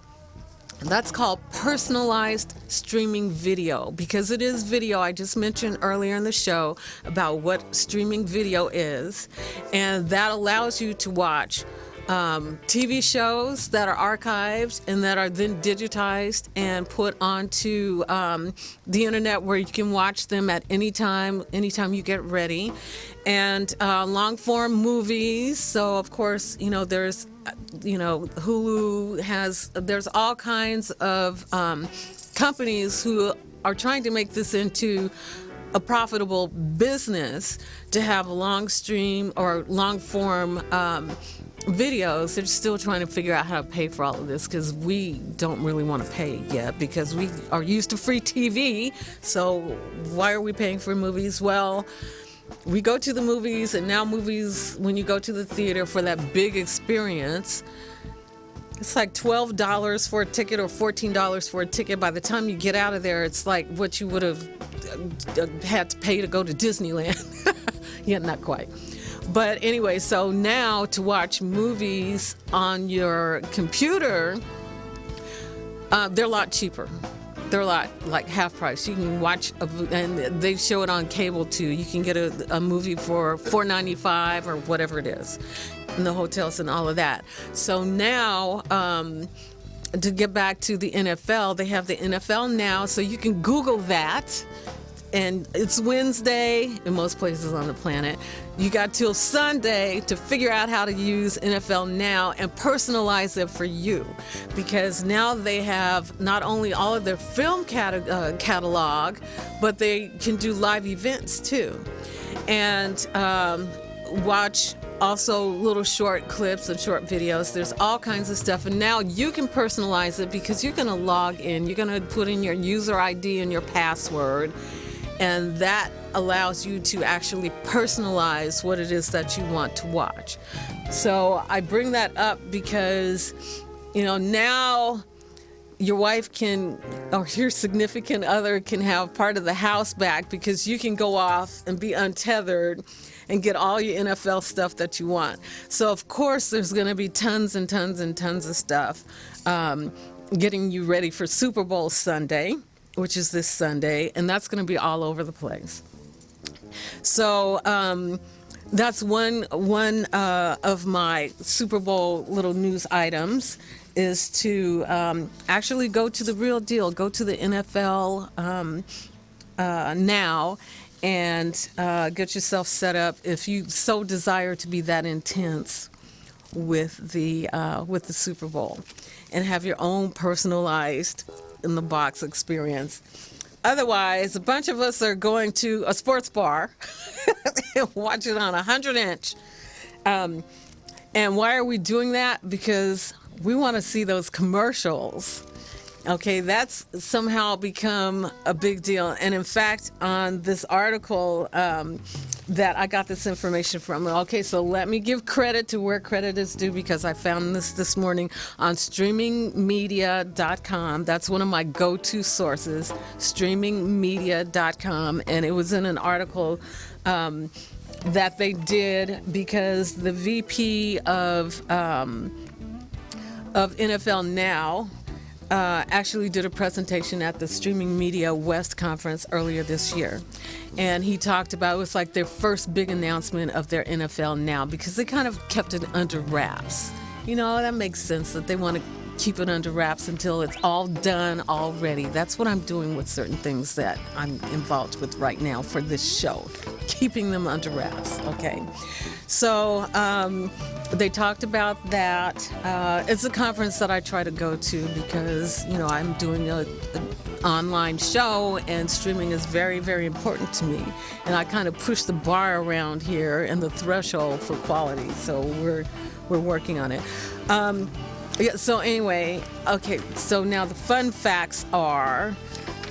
That's called personalized streaming video, because it is video. I just mentioned earlier in the show about what streaming video is, and that allows you to watch TV shows that are archived and that are then digitized and put onto the internet, where you can watch them at any time you get ready. And long form movies. So of course, there's Hulu there's all kinds of companies who are trying to make this into a profitable business, to have long stream or long form videos. They're still trying to figure out how to pay for all of this, because we don't really want to pay yet, because we are used to free TV. So why are we paying for movies? Well, we go to the movies, and now movies, when you go to the theater for that big experience, it's like $12 for a ticket or $14 for a ticket. By the time you get out of there, it's like what you would have had to pay to go to Disneyland. Yeah, not quite. But anyway, so now to watch movies on your computer, they're a lot cheaper. They're a lot like half price. You can watch, and they show it on cable too. You can get a movie for $4.95 or whatever it is, in the hotels and all of that. So now, to get back to the NFL, they have the NFL Now, so you can Google that. And it's Wednesday in most places on the planet. You got till Sunday to figure out how to use NFL Now and personalize it for you, because now they have not only all of their film catalog, but they can do live events too, and watch also little short clips and short videos. There's all kinds of stuff, and now you can personalize it, because you're going to log in, you're going to put in your user ID and your password, and that allows you to actually personalize what it is that you want to watch. So I bring that up because, now your wife can, or your significant other can have part of the house back, because you can go off and be untethered and get all your NFL stuff that you want. So of course there's going to be tons and tons and tons of stuff getting you ready for Super Bowl Sunday, which is this Sunday, and that's going to be all over the place. So that's one of my Super Bowl little news items, is to actually go to the real deal, go to the NFL Now, and get yourself set up if you so desire to be that intense with the Super Bowl, and have your own personalized in the box experience. Otherwise, a bunch of us are going to a sports bar and watch it on 100-inch. And why are we doing that? Because we want to see those commercials. Okay, that's somehow become a big deal. And in fact, on this article that I got this information from, okay, so let me give credit to where credit is due, because I found this morning on streamingmedia.com. That's one of my go-to sources, streamingmedia.com. And it was in an article that they did because the VP of of NFL Now actually did a presentation at the Streaming Media West conference earlier this year. And he talked about, it was like their first big announcement of their NFL Now, because they kind of kept it under wraps. You know, that makes sense that they want to keep it under wraps until it's all done already. That's what I'm doing with certain things that I'm involved with right now for this show, keeping them under wraps, okay? So they talked about that. It's a conference that I try to go to because, you know, I'm doing an online show and streaming is very, very important to me. And I kind of push the bar around here and the threshold for quality. So we're working on it. Yeah, so anyway, okay, so now the fun facts are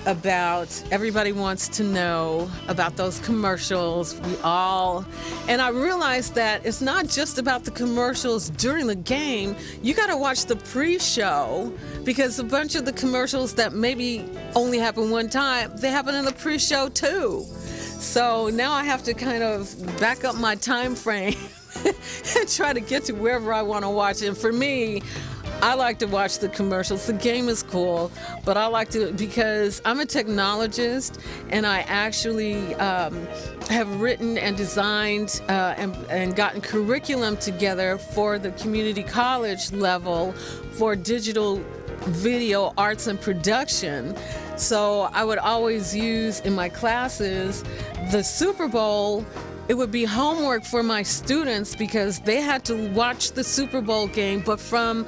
about, everybody wants to know about those commercials. And I realized that it's not just about the commercials during the game. You got to watch the pre-show, because a bunch of the commercials that maybe only happen one time, they happen in the pre-show too. So now I have to kind of back up my time frame and try to get to wherever I want to watch. And for me, I like to watch the commercials. The game is cool, but I like to, because I'm a technologist and I actually have written and designed and gotten curriculum together for the community college level for digital video arts and production. So I would always use in my classes the Super Bowl. It would be homework for my students because they had to watch the Super Bowl game, but from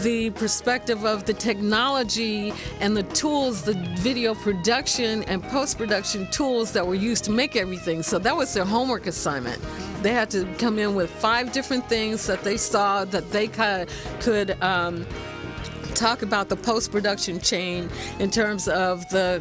the perspective of the technology and the tools, the video production and post-production tools that were used to make everything. So that was their homework assignment. They had to come in with 5 different things that they saw that they could talk about the post-production chain in terms of the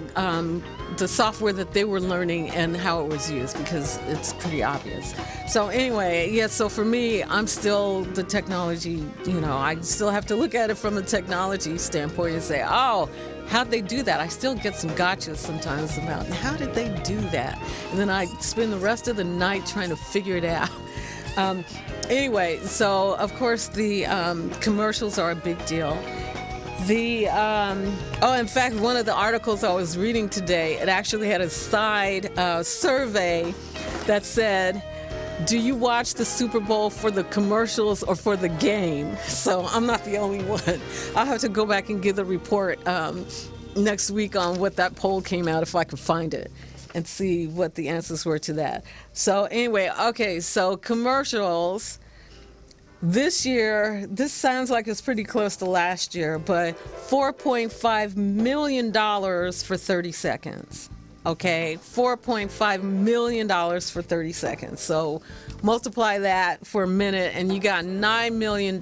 software that they were learning and how it was used, because it's pretty obvious. So anyway, yeah, so for me, I'm still the technology, you know, I still have to look at it from a technology standpoint and say, oh, how'd they do that? I still get some gotchas sometimes about how did they do that? And then I spend the rest of the night trying to figure it out. Anyway, so of course the commercials are a big deal. In fact, one of the articles I was reading today, it actually had a side survey that said, do you watch the Super Bowl for the commercials or for the game? So I'm not the only one. I'll have to go back and give the report next week on what that poll came out, if I could find it, and see what the answers were to that. So anyway, okay, so commercials. This year, this sounds like it's pretty close to last year, but $4.5 million for 30 seconds. Okay, $4.5 million for 30 seconds. So multiply that for a minute and you got $9 million.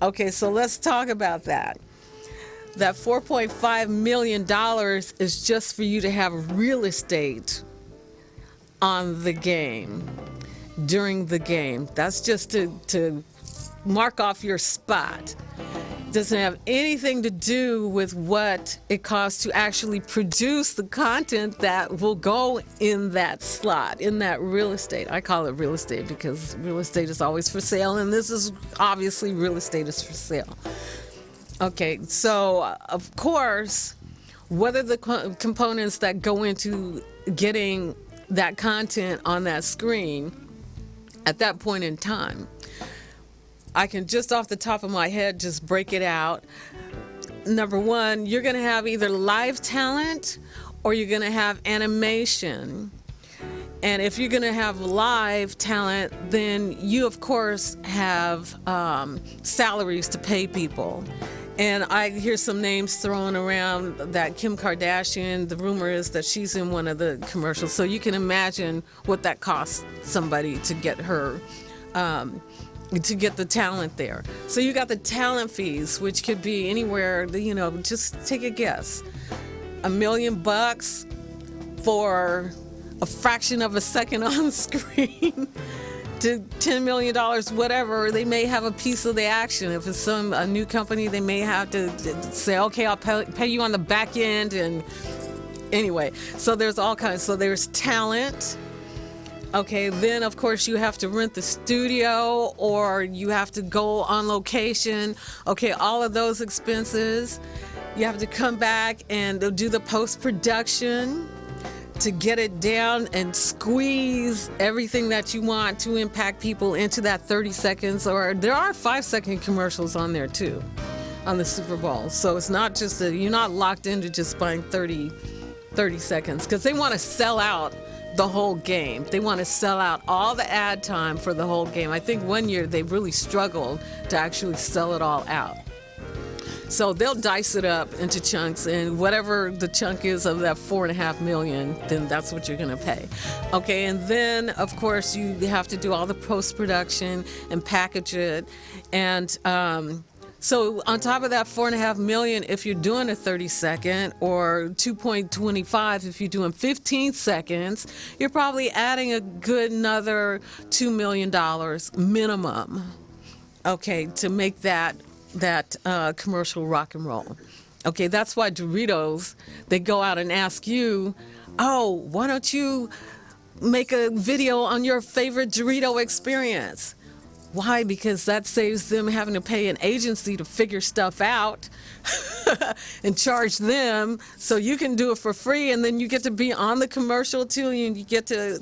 Okay, so let's talk about that. That $4.5 million is just for you to have real estate on the game. During the game. That's just to mark off your spot. Doesn't have anything to do with what it costs to actually produce the content that will go in that slot, in that real estate. I call it real estate because real estate is always for sale, and this is obviously real estate is for sale. Okay, so of course, what are the components that go into getting that content on that screen at that point in time? I can just off the top of my head just break it out. Number one, you're going to have either live talent or you're going to have animation. And if you're going to have live talent, then you, of course, have salaries to pay people. And I hear some names thrown around that Kim Kardashian, the rumor is that she's in one of the commercials. So you can imagine what that costs somebody to get her, to get the talent there. So you got the talent fees, which could be anywhere, you know, just take a guess. $1 million for a fraction of a second on screen. To $10 million, whatever, they may have a piece of the action. If it's a new company, they may have to say, okay, I'll pay you on the back end. And anyway, so there's all kinds. So there's talent, Okay, then of course you have to rent the studio or you have to go on location. Okay, all of those expenses. You have to come back and do the post-production to get it down and squeeze everything that you want to impact people into that 30 seconds. Or there are 5-second commercials on there too, on the Super Bowl. So it's not just you're not locked into just buying 30 seconds, because they want to sell out the whole game. They want to sell out all the ad time for the whole game. I think one year they really struggled to actually sell it all out. So they'll dice it up into chunks, and whatever the chunk is of that $4.5 million, then that's what you're going to pay. Okay, and then of course you have to do all the post-production and package it. And so on top of that $4.5 million, if you're doing a 30-second, or 2.25 if you're doing 15 seconds, you're probably adding a good another $2 million minimum, okay, to make that commercial rock and roll. Okay, that's why Doritos, they go out and ask you, oh, why don't you make a video on your favorite Dorito experience? Why? Because that saves them having to pay an agency to figure stuff out and charge them, so you can do it for free, and then you get to be on the commercial too, and you get to,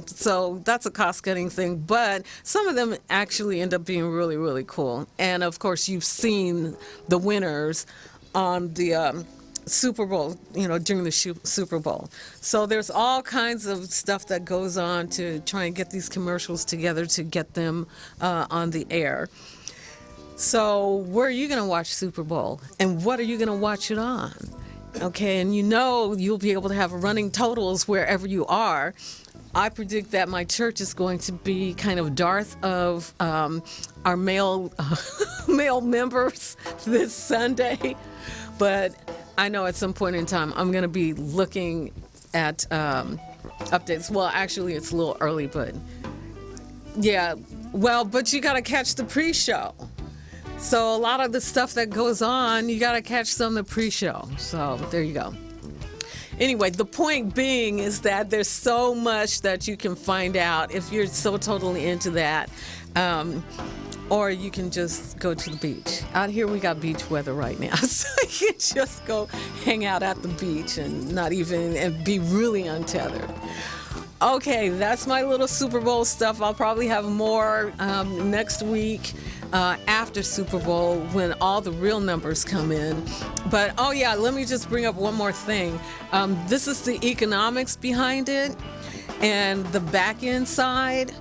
so that's a cost-cutting thing. But some of them actually end up being really, really cool. And of course, you've seen the winners on the Super Bowl, during the Super Bowl. So there's all kinds of stuff that goes on to try and get these commercials together to get them on the air. So where are you going to watch Super Bowl? And what are you going to watch it on? Okay, and you'll be able to have running totals wherever you are. I predict that my church is going to be kind of Darth of our male members this Sunday. But I know at some point in time I'm going to be looking at updates. Well, actually, it's a little early, but yeah. Well, but you got to catch the pre-show. So a lot of the stuff that goes on, you got to catch some of the pre-show. So there you go. Anyway, the point being is that there's so much that you can find out if you're so totally into that. Or you can just go to the beach. Out here we got beach weather right now, so you can just go hang out at the beach and and be really untethered. Okay, that's my little Super Bowl stuff. I'll probably have more next week after Super Bowl when all the real numbers come in. But oh yeah, let me just bring up one more thing. This is the economics behind it and the back end side.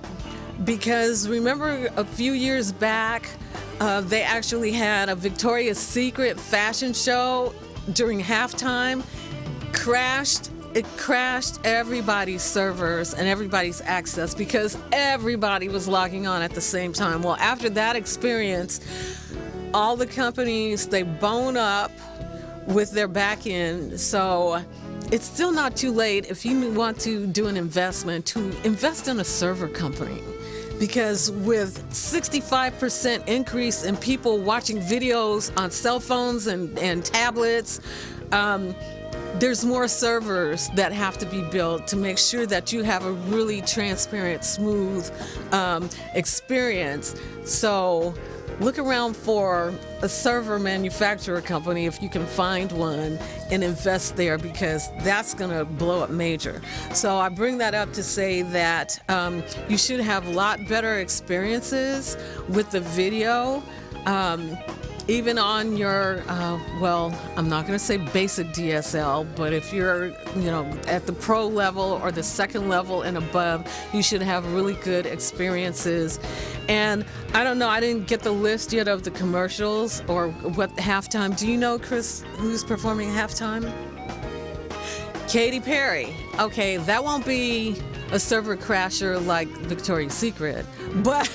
Because remember a few years back, they actually had a Victoria's Secret fashion show during halftime. It crashed everybody's servers and everybody's access because everybody was logging on at the same time. Well, after that experience, all the companies, they bone up with their back end. So it's still not too late if you want to do an investment to invest in a server company. Because with 65% increase in people watching videos on cell phones and tablets, there's more servers that have to be built to make sure that you have a really transparent, smooth experience. So look around for a server manufacturer company if you can find one and invest there, because that's going to blow up major. So I bring that up to say that you should have a lot better experiences with the video. Even on your, I'm not going to say basic DSL, but if you're, at the pro level or the second level and above, you should have really good experiences. And I don't know, I didn't get the list yet of the commercials or what halftime. Do you know, Chris, who's performing halftime? Katy Perry. Okay, that won't be a server crasher like Victoria's Secret, but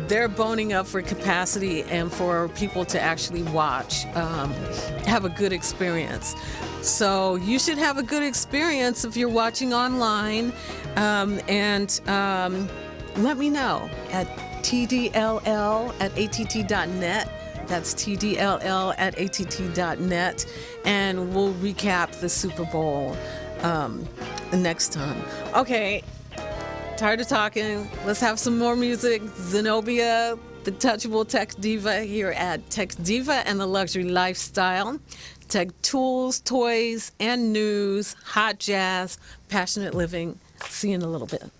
they're boning up for capacity and for people to actually watch, have a good experience. So you should have a good experience if you're watching online, and let me know at tdll@att.net. That's tdll@att.net, and we'll recap the Super Bowl next time. Okay, tired of talking. Let's have some more music. Zenobia, the touchable tech diva here at Tech Diva and the Luxury Lifestyle. Tech tools, toys, and news, hot jazz, passionate living. See you in a little bit.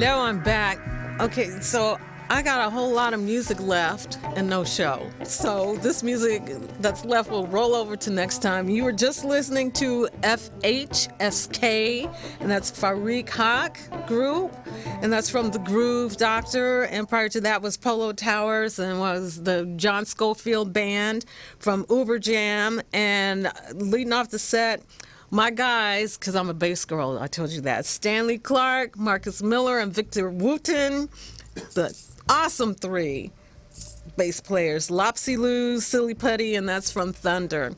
Hello, I'm back. Okay, so I got a whole lot of music left and no show. So this music that's left will roll over to next time. You were just listening to FHSK, and that's Farik Haq Group, and that's from the Groove Doctor. And prior to that was Polo Towers, and was the John Schofield Band from Uber Jam. And leading off the set, my guys, because I'm a bass girl, I told you that. Stanley Clark, Marcus Miller, and Victor Wooten, the awesome 3 bass players. Lopsy Lou, Silly Putty, and that's from Thunder.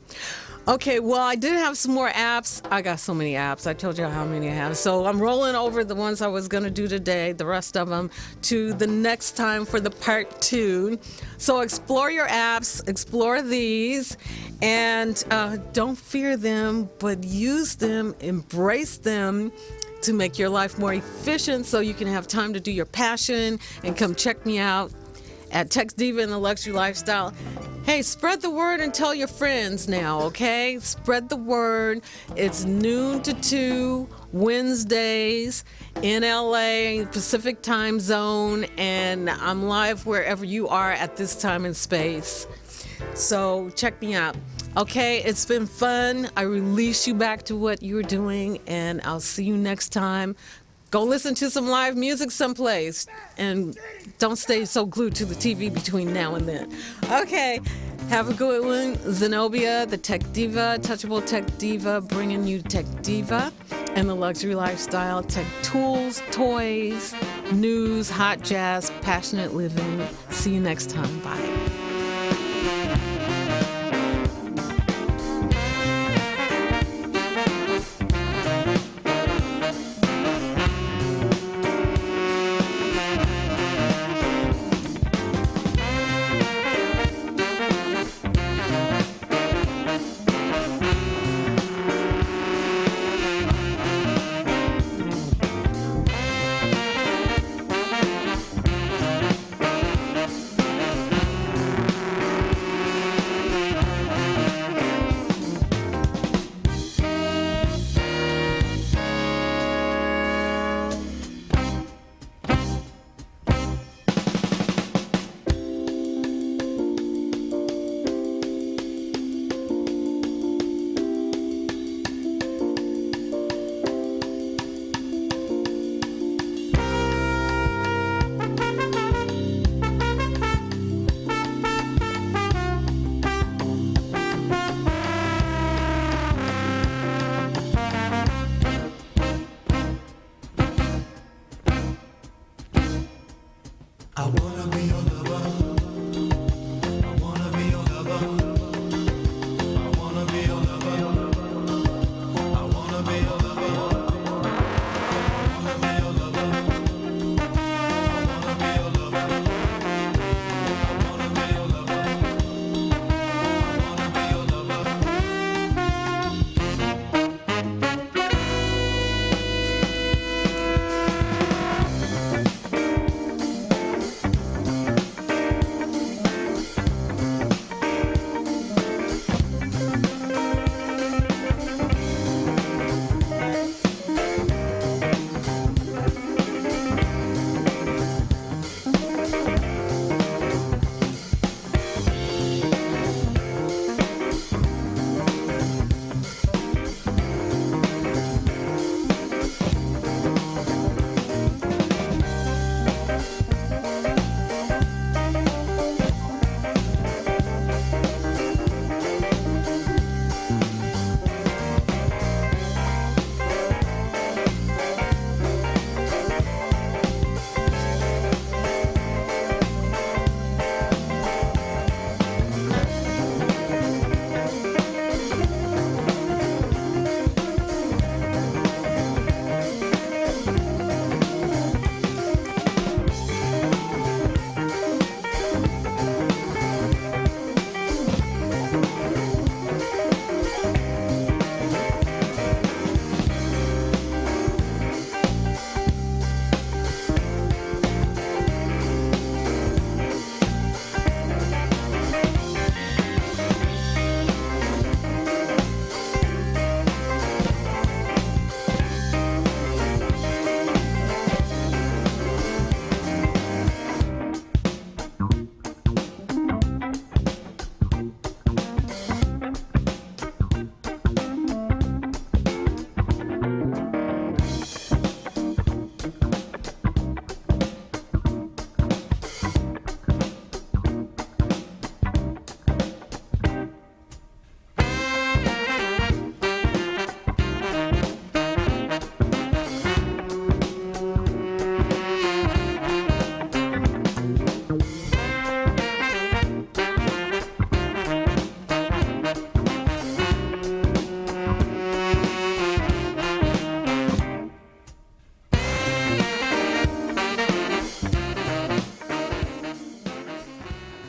Okay, well, I did have some more apps. I got so many apps. I told you how many I have. So I'm rolling over the ones I was going to do today, the rest of them, to the next time for the part 2. So explore your apps, explore these, and don't fear them, but use them, embrace them to make your life more efficient so you can have time to do your passion. And come check me out at Text Diva in the Luxury Lifestyle. Hey, spread the word and tell your friends now, okay? Spread the word. It's noon to 2 Wednesdays in LA, Pacific time zone, and I'm live wherever you are at this time and space. So check me out. Okay, it's been fun. I release you back to what you're doing, and I'll see you next time. Go listen to some live music someplace, and don't stay so glued to the TV between now and then. Okay, have a good one. Zenobia, the Tech Diva, Touchable Tech Diva, bringing you Tech Diva and the Luxury Lifestyle, tech tools, toys, news, hot jazz, passionate living. See you next time. Bye.